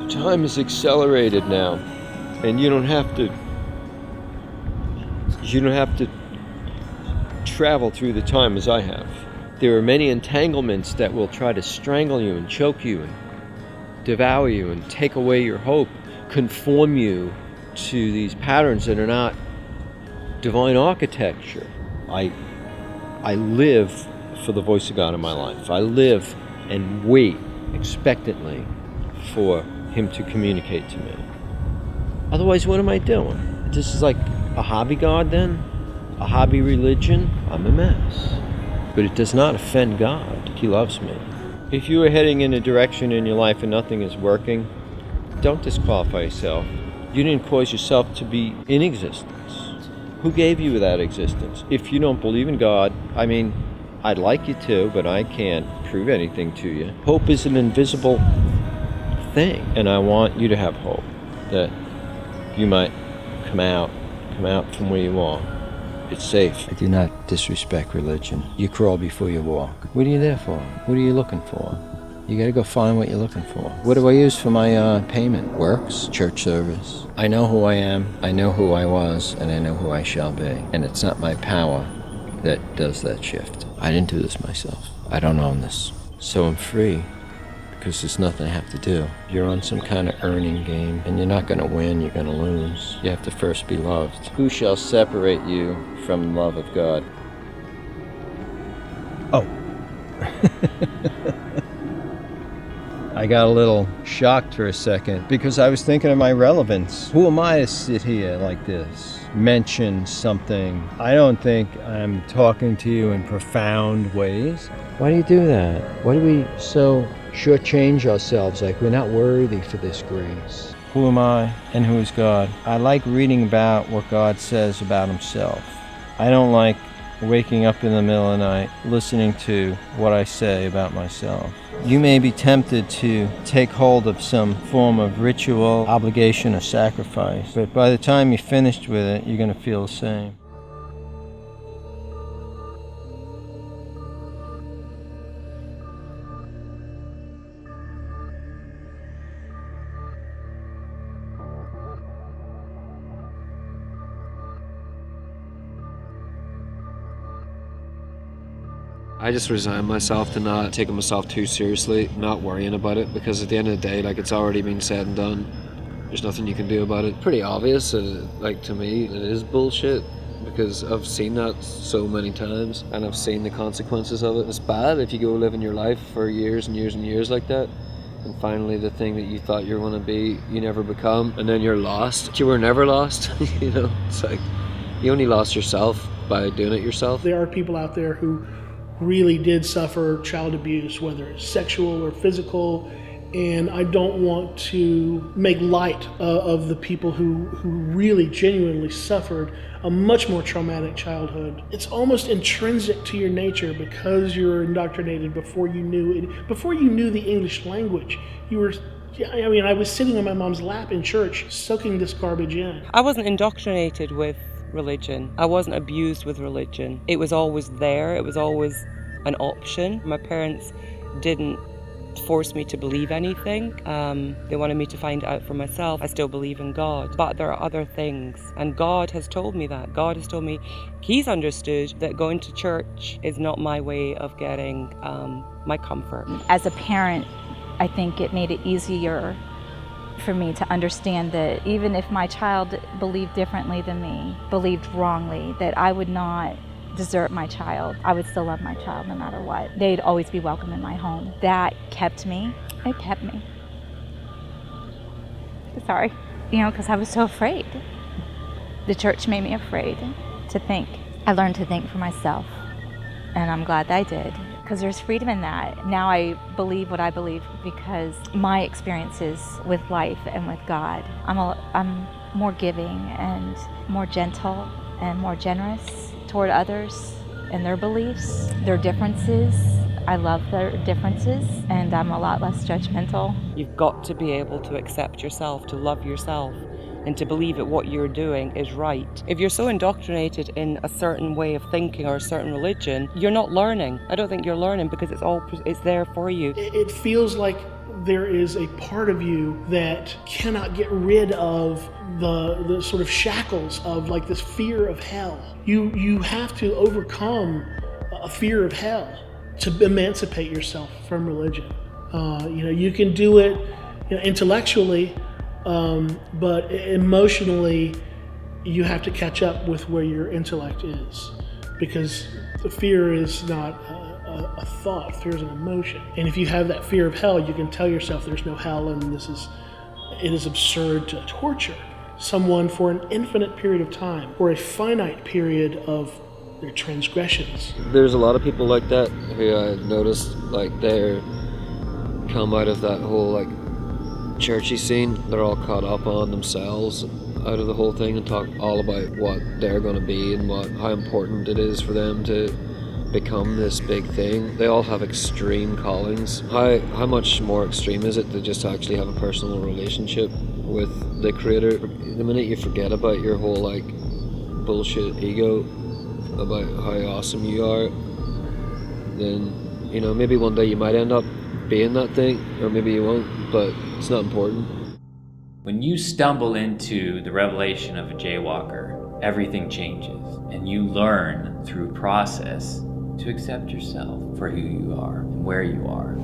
time is accelerated now, and you don't have to travel through the time as I have. There are many entanglements that will try to strangle you and choke you and devour you and take away your hope, conform you to these patterns that are not divine architecture. I live for the voice of God in my life. I live and wait expectantly for Him to communicate to me. Otherwise, what am I doing? This is like a hobby God then? A hobby religion? I'm a mess. But it does not offend God. He loves me. If you are heading in a direction in your life and nothing is working, don't disqualify yourself. You didn't cause yourself to be in existence. Who gave you that existence? If you don't believe in God, I mean, I'd like you to, but I can't prove anything to you. Hope is an invisible thing, and I want you to have hope that you might come out from where you are. It's safe. I do not disrespect religion. You crawl before you walk. What are you there for? What are you looking for? You gotta go find what you're looking for. What do I use for my payment? Works? Church service? I know who I am, I know who I was, and I know who I shall be. And it's not my power that does that shift. I didn't do this myself. I don't own this. So I'm free, because there's nothing I have to do. You're on some kind of earning game, and you're not going to win, you're going to lose. You have to first be loved. Who shall separate you from the love of God? Oh. I got a little shocked for a second, because I was thinking of my relevance. Who am I to sit here like this, mention something? I don't think I'm talking to you in profound ways. Why do you do that? Why do we so shortchange ourselves like we're not worthy for this grace? Who am I and who is God? I like reading about what God says about Himself. I don't like waking up in the middle of the night listening to what I say about myself. You may be tempted to take hold of some form of ritual, obligation, or sacrifice, but by the time you're finished with it, you're going to feel the same. I just resign myself to not taking myself too seriously, not worrying about it, because at the end of the day, like, it's already been said and done. There's nothing you can do about it. Pretty obvious, like, to me, it is bullshit, because I've seen that so many times, and I've seen the consequences of it. It's bad if you go living your life for years and years and years like that, and finally the thing that you thought you were going to be, you never become, and then you're lost. You were never lost, you know? It's like, you only lost yourself by doing it yourself. There are people out there who really did suffer child abuse, whether it's sexual or physical, and I don't want to make light of the people who really genuinely suffered a much more traumatic childhood. It's almost intrinsic to your nature because you're indoctrinated before you knew it, before you knew the English language. You were, I mean, I was sitting on my mom's lap in church soaking this garbage in. I wasn't indoctrinated with religion. I wasn't abused with religion. It was always there. It was always an option. My parents didn't force me to believe anything. They wanted me to find out for myself. I still believe in God, but there are other things, and God has told me that. God has told me He's understood that going to church is not my way of getting my comfort. As a parent, I think it made it easier for me to understand that even if my child believed differently than me, believed wrongly, that I would not desert my child. I would still love my child no matter what. They'd always be welcome in my home. That kept me. It kept me. Sorry. Because I was so afraid. The church made me afraid to think. I learned to think for myself, and I'm glad that I did, because there's freedom in that. Now I believe what I believe because my experiences with life and with God. I'm more giving and more gentle and more generous toward others and their beliefs, their differences. I love their differences, and I'm a lot less judgmental. You've got to be able to accept yourself, to love yourself, and to believe that what you're doing is right. If you're so indoctrinated in a certain way of thinking or a certain religion, you're not learning. I don't think you're learning because it's there for you. It feels like there is a part of you that cannot get rid of the sort of shackles of like this fear of hell. You have to overcome a fear of hell to emancipate yourself from religion. You can do it intellectually, but emotionally you have to catch up with where your intellect is, because the fear is not a thought, fear is an emotion. And if you have that fear of hell, you can tell yourself there's no hell and it is absurd to torture someone for an infinite period of time or a finite period of their transgressions. There's a lot of people like that who I noticed they're come out of that whole churchy scene. They're all caught up on themselves out of the whole thing and talk all about what they're going to be and how important it is for them to become this big thing. They all have extreme callings. How much more extreme is it to just actually have a personal relationship with the Creator? The minute you forget about your whole bullshit ego about how awesome you are, then maybe one day you might end up being that thing, or maybe you won't, but it's not important. When you stumble into the revelation of a Jaywalker, everything changes, and you learn through process to accept yourself for who you are and where you are.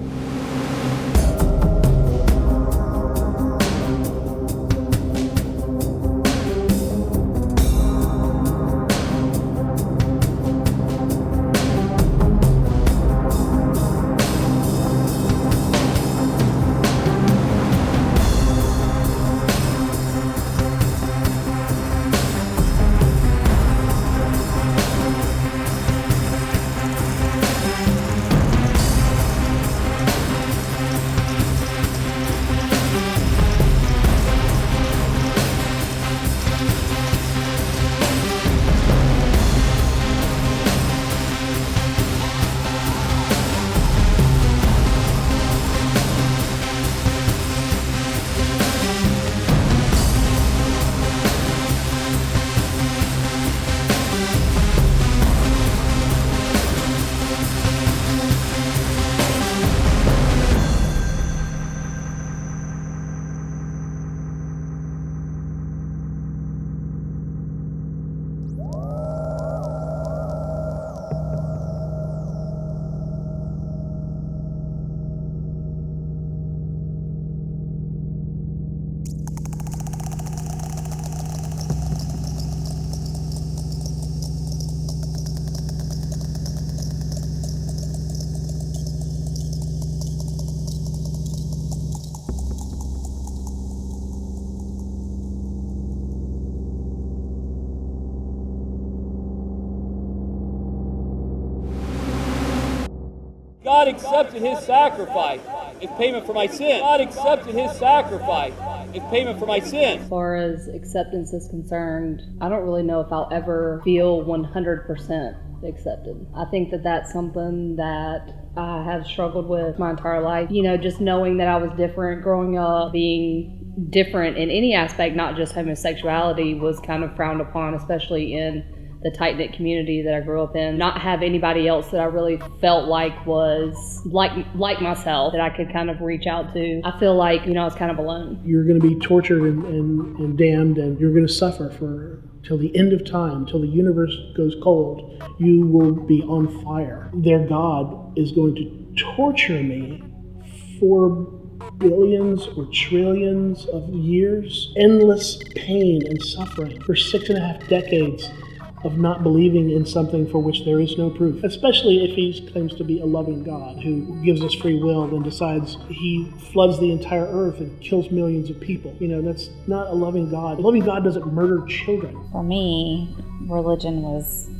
God accepted his sacrifice as payment for my sin. God accepted his sacrifice as payment for my sin. As far as acceptance is concerned, I don't really know if I'll ever feel 100% accepted. I think that that's something that I have struggled with my entire life. Just knowing that I was different growing up, being different in any aspect, not just homosexuality, was kind of frowned upon, especially in the tight-knit community that I grew up in. Not have anybody else that I really felt like was like myself that I could kind of reach out to. I feel like, I was kind of alone. You're going to be tortured and damned, and you're going to suffer till the end of time, till the universe goes cold. You will be on fire. Their God is going to torture me for billions or trillions of years, endless pain and suffering for 6.5 decades of not believing in something for which there is no proof, especially if he claims to be a loving God who gives us free will and decides he floods the entire earth and kills millions of people. That's not a loving God. A loving God doesn't murder children. For me, religion was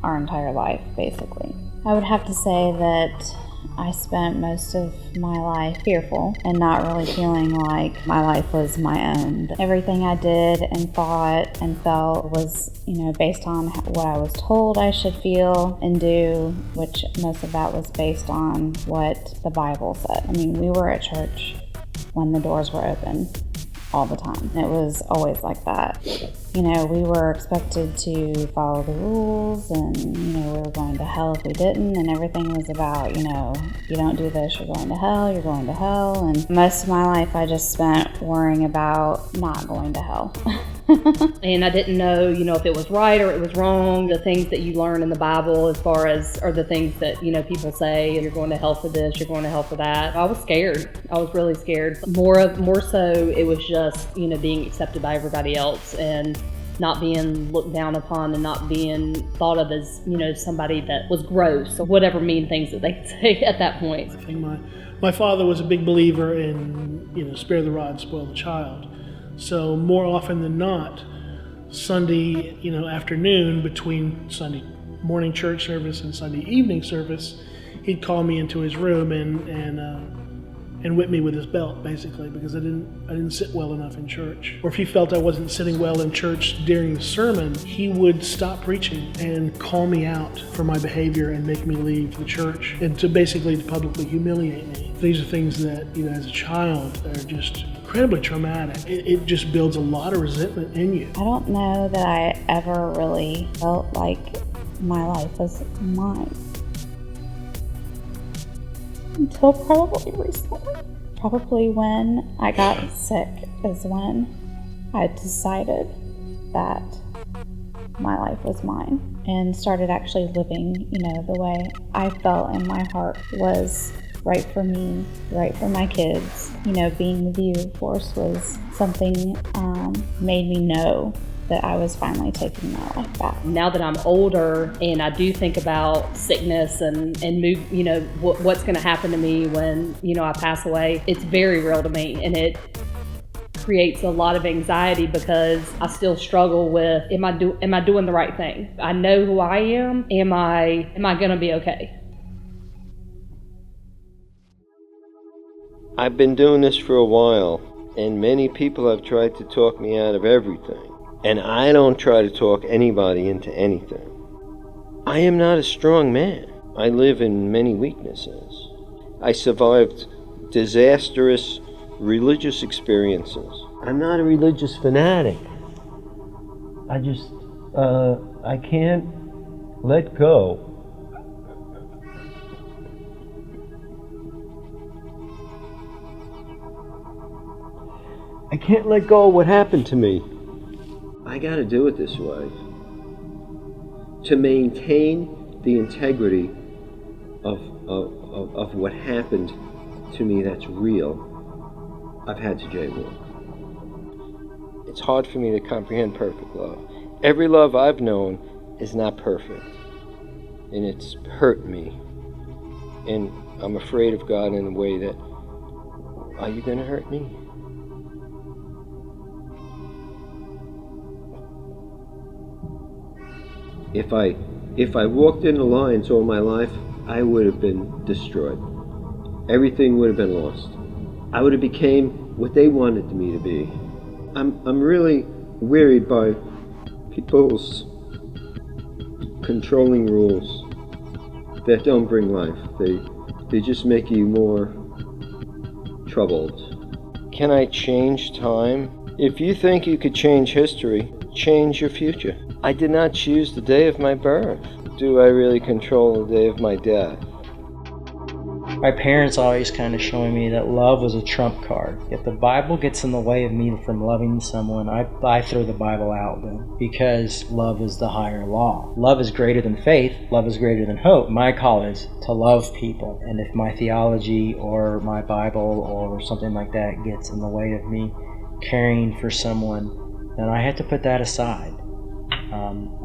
our entire life, basically. I would have to say that I spent most of my life fearful and not really feeling like my life was my own. Everything I did and thought and felt was, based on what I was told I should feel and do, which most of that was based on what the Bible said. We were at church when the doors were open all the time. It was always like that. We were expected to follow the rules, and, we were going to hell if we didn't, and everything was about, you don't do this, you're going to hell, you're going to hell. And most of my life I just spent worrying about not going to hell. And I didn't know, if it was right or it was wrong. The things that you learn in the Bible as far as are the things that, people say, you're going to hell for this, you're going to hell for that. I was scared. I was really scared. More so it was just, being accepted by everybody else and not being looked down upon and not being thought of as, somebody that was gross or whatever mean things that they could say at that point. I think my father was a big believer in, spare the rod, spoil the child. So more often than not, Sunday, afternoon between Sunday morning church service and Sunday evening service, he'd call me into his room and whip me with his belt, basically, because I didn't sit well enough in church. Or if he felt I wasn't sitting well in church during the sermon, he would stop preaching and call me out for my behavior and make me leave the church and to publicly humiliate me. These are things that, as a child, are just incredibly traumatic. It just builds a lot of resentment in you. I don't know that I ever really felt like my life was mine. Until probably recently. Probably when I got sick is when I decided that my life was mine and started actually living, the way I felt in my heart was right for me, right for my kids. Being with you, of course, was something made me know that I was finally taking my life back. Now that I'm older and I do think about sickness and move, what's going to happen to me when, I pass away, it's very real to me, and it creates a lot of anxiety because I still struggle with, am I doing the right thing? I know who I am. Am I going to be okay? I've been doing this for a while, and many people have tried to talk me out of everything. And I don't try to talk anybody into anything. I am not a strong man. I live in many weaknesses. I survived disastrous religious experiences. I'm not a religious fanatic. I can't let go. I can't let go of what happened to me. I gotta do it this way. To maintain the integrity of what happened to me that's real, I've had to jaywalk. It's hard for me to comprehend perfect love. Every love I've known is not perfect, and it's hurt me. And I'm afraid of God in a way that, are you gonna hurt me? If I walked in the lines all my life, I would have been destroyed. Everything would have been lost. I would have became what they wanted me to be. I'm really wearied by people's controlling rules that don't bring life. They just make you more troubled. Can I change time? If you think you could change history, change your future. I did not choose the day of my birth. Do I really control the day of my death? My parents always kind of showing me that love was a trump card. If the Bible gets in the way of me from loving someone, I throw the Bible out then, because love is the higher law. Love is greater than faith. Love is greater than hope. My call is to love people. And if my theology or my Bible or something like that gets in the way of me caring for someone, then I have to put that aside.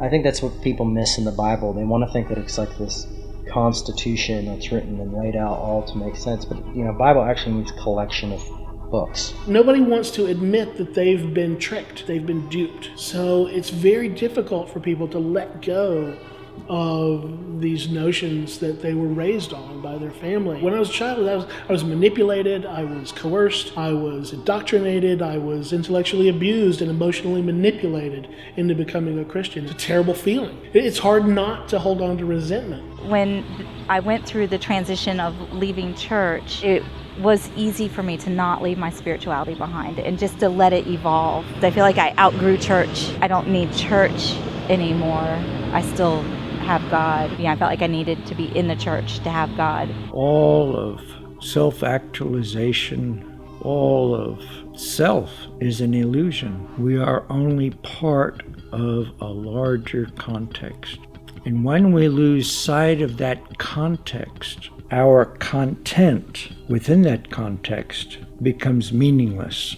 I think that's what people miss in the Bible. They want to think that it's like this constitution that's written and laid out all to make sense, but Bible actually means collection of books. Nobody wants to admit that they've been tricked, they've been duped. So it's very difficult for people to let go of these notions that they were raised on by their family. When I was a child, I was manipulated, I was coerced, I was indoctrinated, I was intellectually abused and emotionally manipulated into becoming a Christian. It's a terrible feeling. It's hard not to hold on to resentment. When I went through the transition of leaving church, it was easy for me to not leave my spirituality behind and just to let it evolve. I feel like I outgrew church. I don't need church anymore. I still have God. I felt like I needed to be in the church to have God. All of self-actualization, all of self is an illusion. We are only part of a larger context. And when we lose sight of that context, our content within that context becomes meaningless.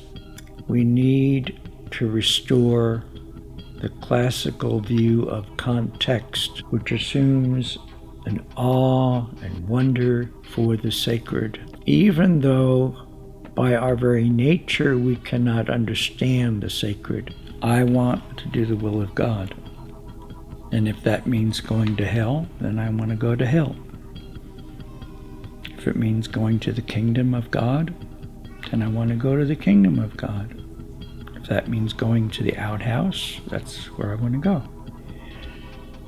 We need to restore the classical view of context, which assumes an awe and wonder for the sacred. Even though by our very nature we cannot understand the sacred, I want to do the will of God. And if that means going to hell, then I want to go to hell. If it means going to the kingdom of God, then I want to go to the kingdom of God. If that means going to the outhouse, that's where I want to go.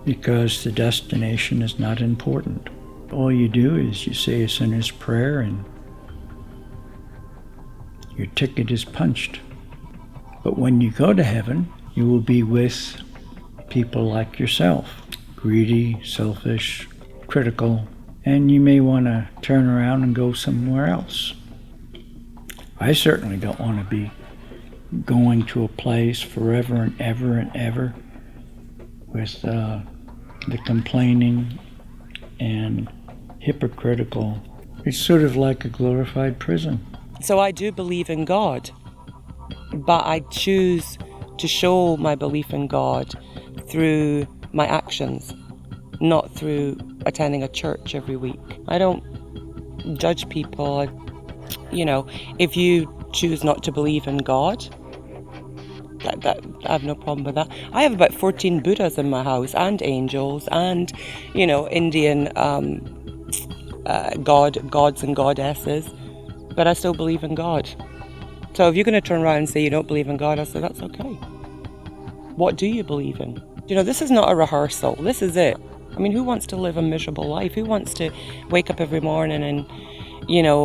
Because the destination is not important. All you do is you say a sinner's prayer and your ticket is punched. But when you go to heaven, you will be with people like yourself, greedy, selfish, critical, and you may want to turn around and go somewhere else. I certainly don't want to be going to a place forever and ever with the complaining and hypocritical. It's sort of like a glorified prison. So I do believe in God, but I choose to show my belief in God through my actions, not through attending a church every week. I don't judge people. If you choose not to believe in God, that I have no problem with that. I have about 14 Buddhas in my house, and angels, and Indian gods and goddesses, but I still believe in God. So if you're going to turn around and say you don't believe in God, I say that's okay. What do you believe in? This is not a rehearsal. This is it. Who wants to live a miserable life? Who wants to wake up every morning and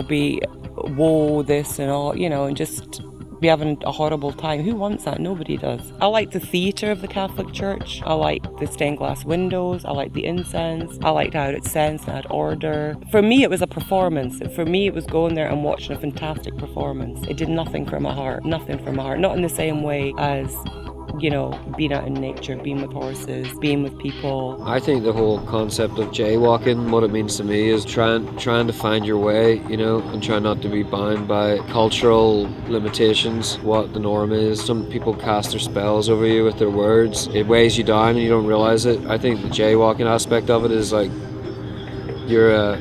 be woe this and all, and just be having a horrible time? Who wants that? Nobody does. I like the theatre of the Catholic Church. I like the stained glass windows. I like the incense. I liked how it sensed and had order. For me, it was a performance. For me, it was going there and watching a fantastic performance. It did nothing for my heart. Nothing for my heart. Not in the same way as being out in nature, being with horses, being with people. I think the whole concept of jaywalking, what it means to me is trying to find your way, and try not to be bound by cultural limitations, what the norm is. Some people cast their spells over you with their words. It weighs you down and you don't realize it. I think the jaywalking aspect of it is like you're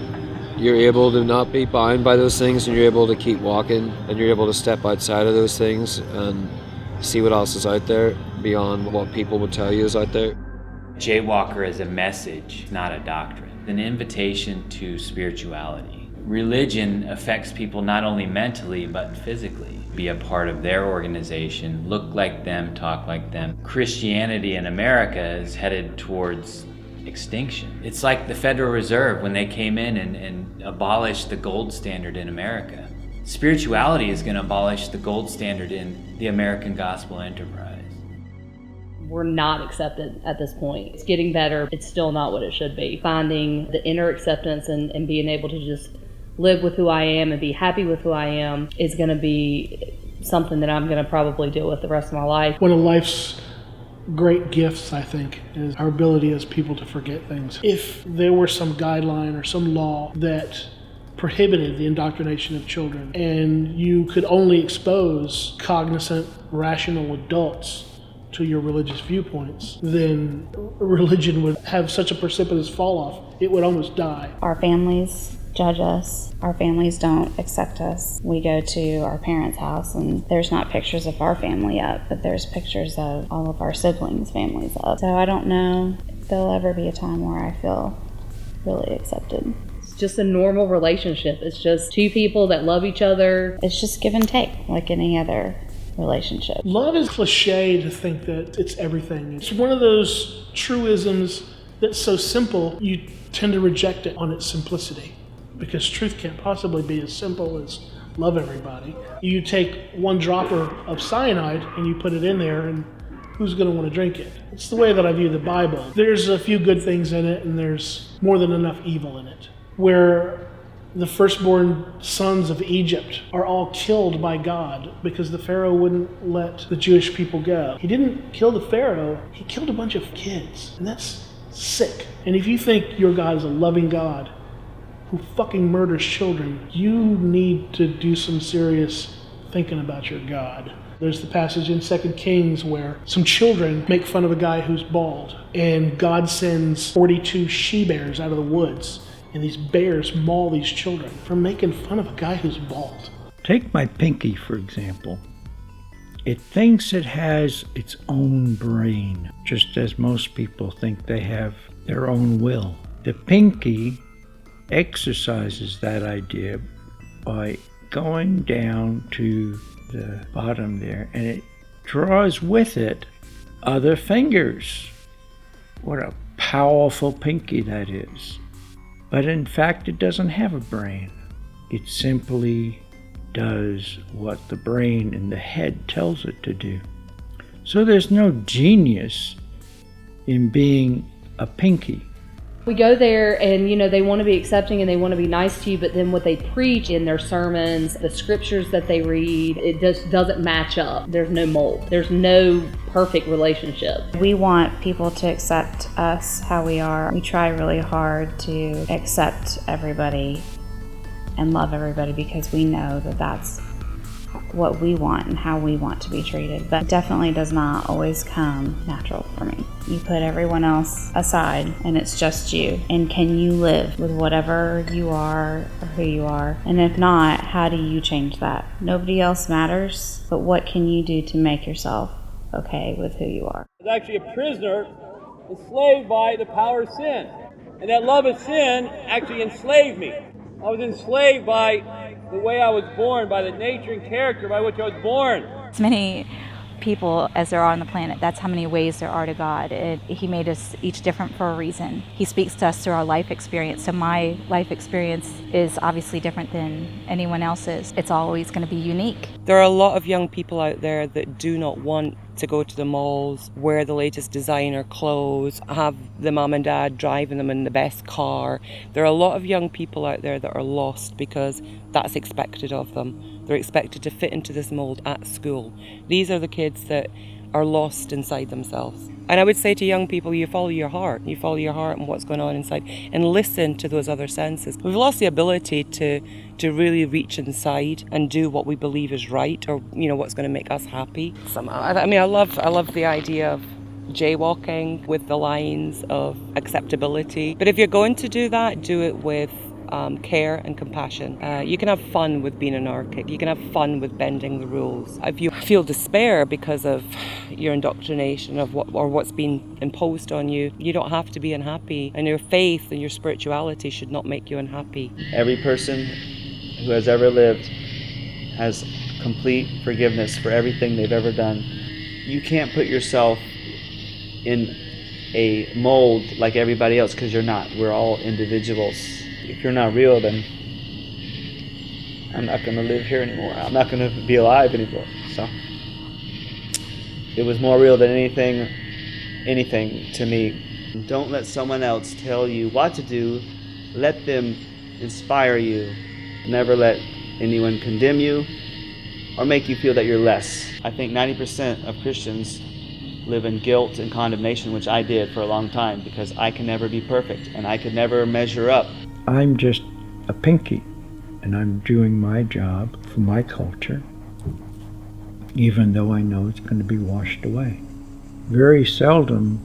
able to not be bound by those things, and you're able to keep walking, and you're able to step outside of those things and see what else is out there beyond what people would tell you is out there. Jaywalker is a message, not a doctrine. An invitation to spirituality. Religion affects people not only mentally but physically. Be a part of their organization, look like them, talk like them. Christianity in America is headed towards extinction. It's like the Federal Reserve when they came in and abolished the gold standard in America. Spirituality is going to abolish the gold standard in the American gospel enterprise. We're not accepted at this point. It's getting better. It's still not what it should be. Finding the inner acceptance and being able to just live with who I am and be happy with who I am is going to be something that I'm going to probably deal with the rest of my life. One of life's great gifts, I think, is our ability as people to forget things. If there were some guideline or some law that prohibited the indoctrination of children, and you could only expose cognizant, rational adults to your religious viewpoints, then religion would have such a precipitous fall off, it would almost die. Our families judge us. Our families don't accept us. We go to our parents' house and there's not pictures of our family up, but there's pictures of all of our siblings' families up. So I don't know if there'll ever be a time where I feel really accepted. It's just a normal relationship. It's just two people that love each other. It's just give and take like any other relationship. Love is cliche to think that it's everything. It's one of those truisms that's so simple, you tend to reject it on its simplicity, because truth can't possibly be as simple as love everybody. You take one dropper of cyanide and you put it in there, and who's going to want to drink it? It's the way that I view the Bible. There's a few good things in it, and there's more than enough evil in it. Where the firstborn sons of Egypt are all killed by God because the Pharaoh wouldn't let the Jewish people go. He didn't kill the Pharaoh, he killed a bunch of kids, and that's sick. And if you think your God is a loving God who fucking murders children, you need to do some serious thinking about your God. There's the passage in 2 Kings where some children make fun of a guy who's bald, and God sends 42 she-bears out of the woods, and these bears maul these children for making fun of a guy who's bald. Take my pinky, for example. It thinks it has its own brain, just as most people think they have their own will. The pinky exercises that idea by going down to the bottom there, and it draws with it other fingers. What a powerful pinky that is. But in fact, it doesn't have a brain. It simply does what the brain in the head tells it to do. So there's no genius in being a pinky. We go there and, they want to be accepting and they want to be nice to you, but then what they preach in their sermons, the scriptures that they read, it just doesn't match up. There's no mold. There's no perfect relationship. We want people to accept us how we are. We try really hard to accept everybody and love everybody because we know that that's what we want and how we want to be treated. But it definitely does not always come natural for me. You put everyone else aside and it's just you. And can you live with whatever you are or who you are? And if not, how do you change that? Nobody else matters, but what can you do to make yourself okay with who you are? I was actually a prisoner, enslaved by the power of sin. And that love of sin actually enslaved me. I was enslaved by the way I was born, by the nature and character by which I was born. As many people as there are on the planet, that's how many ways there are to God. He made us each different for a reason. He speaks to us through our life experience. So my life experience is obviously different than anyone else's. It's always going to be unique. There are a lot of young people out there that do not want to go to the malls, wear the latest designer clothes, have the mom and dad driving them in the best car. There are a lot of young people out there that are lost because that's expected of them. They're expected to fit into this mold at school. These are the kids that are lost inside themselves. And I would say to young people, you follow your heart. You follow your heart and what's going on inside and listen to those other senses. We've lost the ability to really reach inside and do what we believe is right or, what's going to make us happy. I love the idea of jaywalking with the lines of acceptability. But if you're going to do that, do it with care and compassion. You can have fun with being anarchic. You can have fun with bending the rules. If you feel despair because of your indoctrination of what's been imposed on you, you don't have to be unhappy. And your faith and your spirituality should not make you unhappy. Every person who has ever lived has complete forgiveness for everything they've ever done. You can't put yourself in a mold like everybody else because you're not. We're all individuals. If you're not real, then I'm not going to live here anymore. I'm not going to be alive anymore. So it was more real than anything to me. Don't let someone else tell you what to do. Let them inspire you Never let anyone condemn you or make you feel that you're less. I think 90% of Christians live in guilt and condemnation, which I did for a long time because I can never be perfect and I could never measure up. I'm just a pinky, and I'm doing my job for my culture, even though I know it's going to be washed away. Very seldom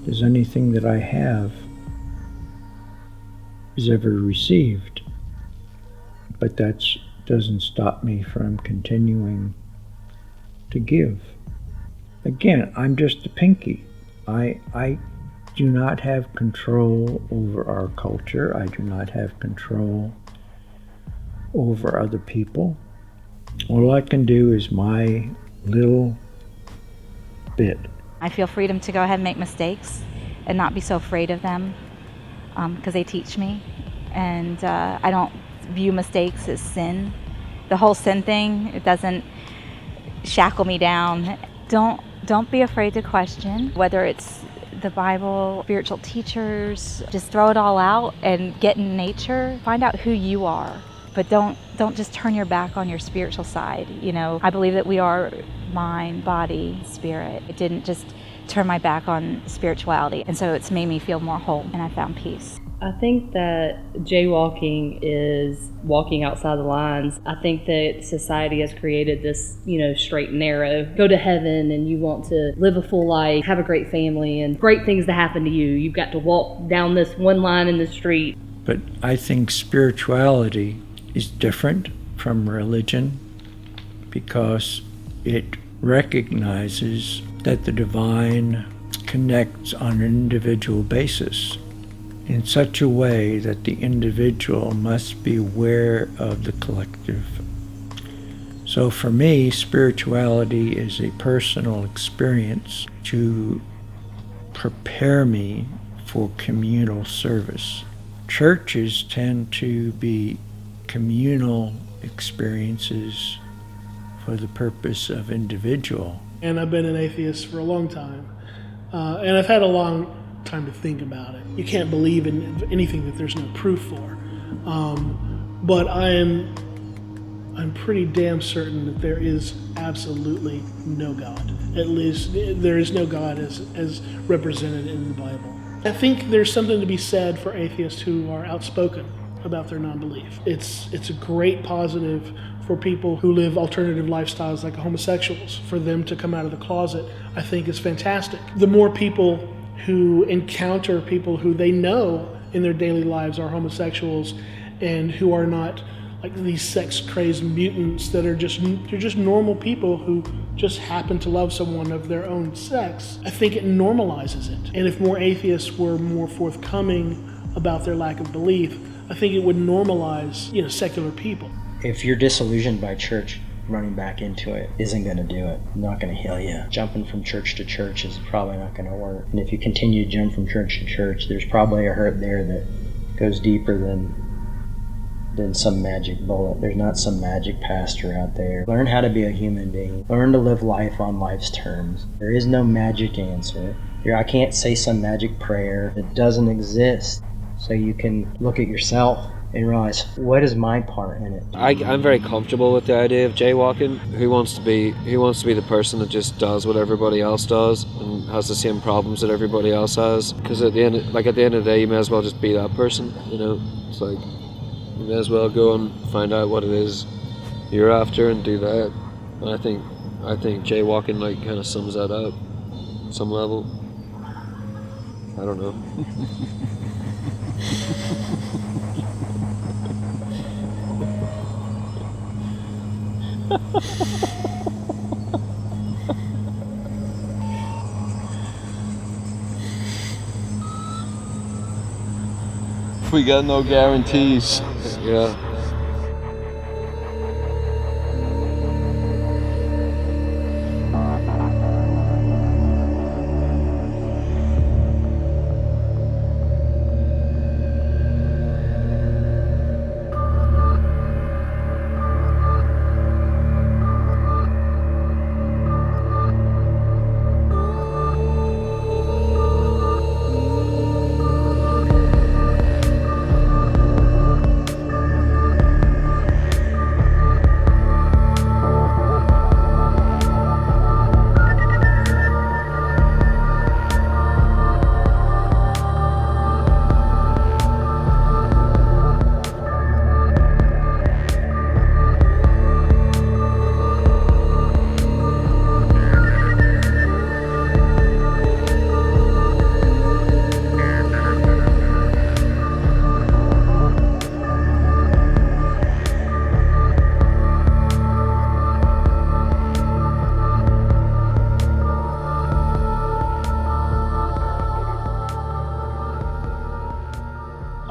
does anything that I have is ever received, but that doesn't stop me from continuing to give. Again, I'm just a pinky. I do not have control over our culture. I do not have control over other people. All I can do is my little bit. I feel freedom to go ahead and make mistakes and not be so afraid of them because they teach me. And I don't view mistakes as sin. The whole sin thing, it doesn't shackle me down. Don't be afraid to question, whether it's the Bible, spiritual teachers. Just throw it all out and get in nature. Find out who you are, but don't just turn your back on your spiritual side. You know, I believe that we are mind, body, spirit. It didn't just turn my back on spirituality, and so it's made me feel more whole, and I found peace. I think that jaywalking is walking outside the lines. I think that society has created this, straight and narrow. Go to heaven and you want to live a full life, have a great family, and great things to happen to you. You've got to walk down this one line in the street. But I think spirituality is different from religion because it recognizes that the divine connects on an individual basis in such a way that the individual must be aware of the collective. So for me, spirituality is a personal experience to prepare me for communal service. Churches tend to be communal experiences for the purpose of individual. And I've been an atheist for a long time. And I've had a long time to think about it. You can't believe in anything that there's no proof for. But I'm pretty damn certain that there is absolutely no God. At least there is no God as represented in the Bible. I think there's something to be said for atheists who are outspoken about their non-belief. It's a great positive for people who live alternative lifestyles like homosexuals. For them to come out of the closet, I think is fantastic. The more people who encounter people who they know in their daily lives are homosexuals and who are not like these sex-crazed mutants that are they're just normal people who just happen to love someone of their own sex, I think it normalizes it. And if more atheists were more forthcoming about their lack of belief, I think it would normalize, secular people. If you're disillusioned by church, running back into it isn't going to do it. Not going to heal you. Jumping from church to church is probably not going to work. And if you continue to jump from church to church, there's probably a hurt there that goes deeper than some magic bullet. There's not some magic pastor out there. Learn how to be a human being. Learn to live life on life's terms. There is no magic answer. I can't say some magic prayer that doesn't exist. So you can look at yourself and realize, what is my part in it? I'm very comfortable with the idea of jaywalking. Who wants to be the person that just does what everybody else does and has the same problems that everybody else has? Because at the end of the day, you may as well just be that person. It's like you may as well go and find out what it is you're after and do that. And I think jaywalking kind of sums that up at some level. I don't know. We got no guarantees. Yeah.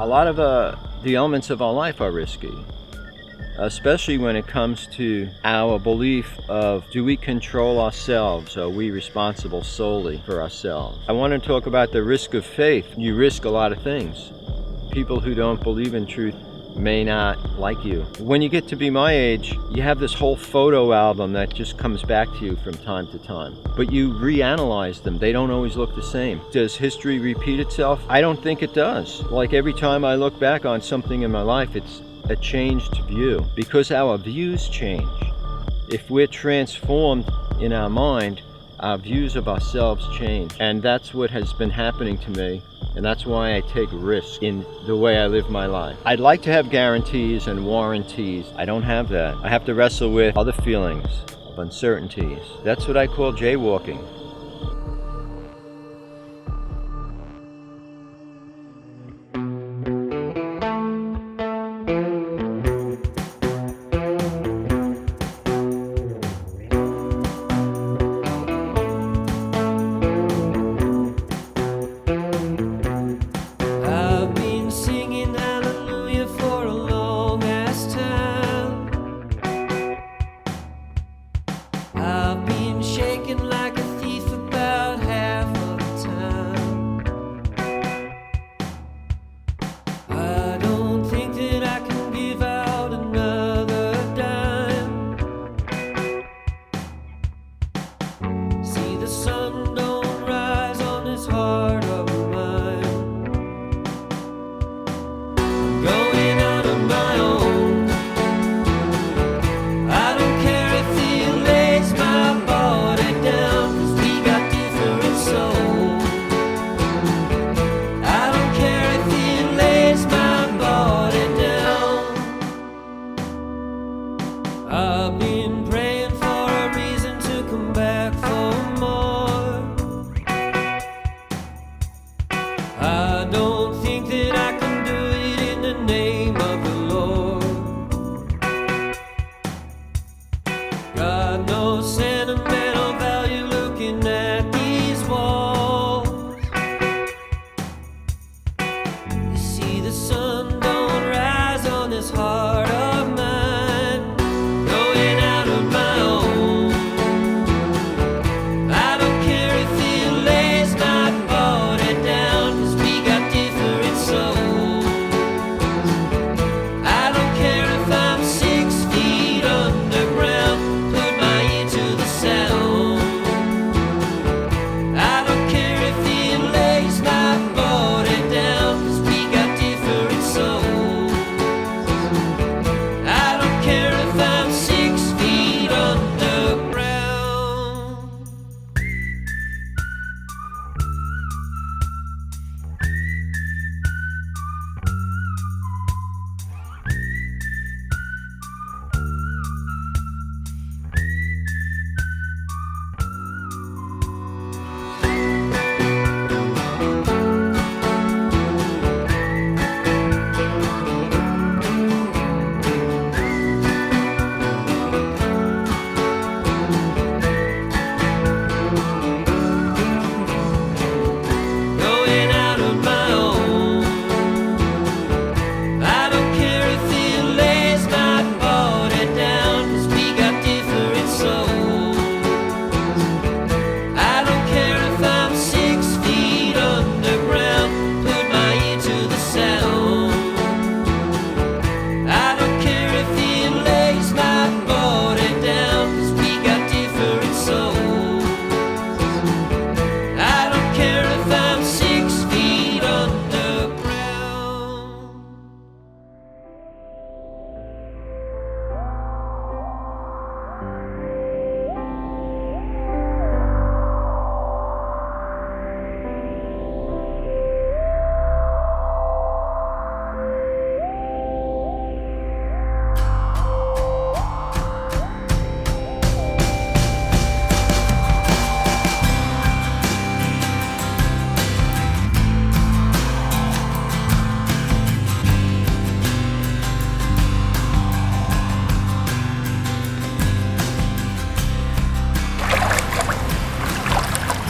A lot of the elements of our life are risky, especially when it comes to our belief of, do we control ourselves? Are we responsible solely for ourselves? I want to talk about the risk of faith. You risk a lot of things. People who don't believe in truth may not like you. When you get to be my age, you have this whole photo album that just comes back to you from time to time. But you reanalyze them. They don't always look the same. Does history repeat itself? I don't think it does. Like every time I look back on something in my life, it's a changed view, because our views change. If we're transformed in our mind, our views of ourselves change. And that's what has been happening to me. And that's why I take risks in the way I live my life. I'd like to have guarantees and warranties. I don't have that. I have to wrestle with other feelings of uncertainties. That's what I call jaywalking.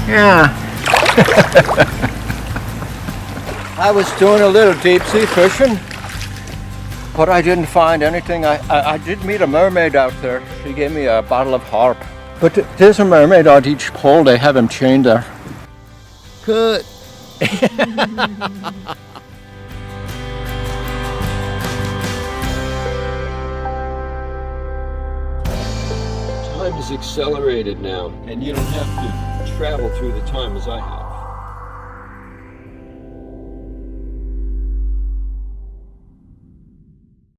Yeah. I was doing a little deep sea fishing, but I didn't find anything. I did meet a mermaid out there. She gave me a bottle of harp. But there's a mermaid on each pole. They have him chained there. Good. Time is accelerated now, and you don't have to travel through the time as I have.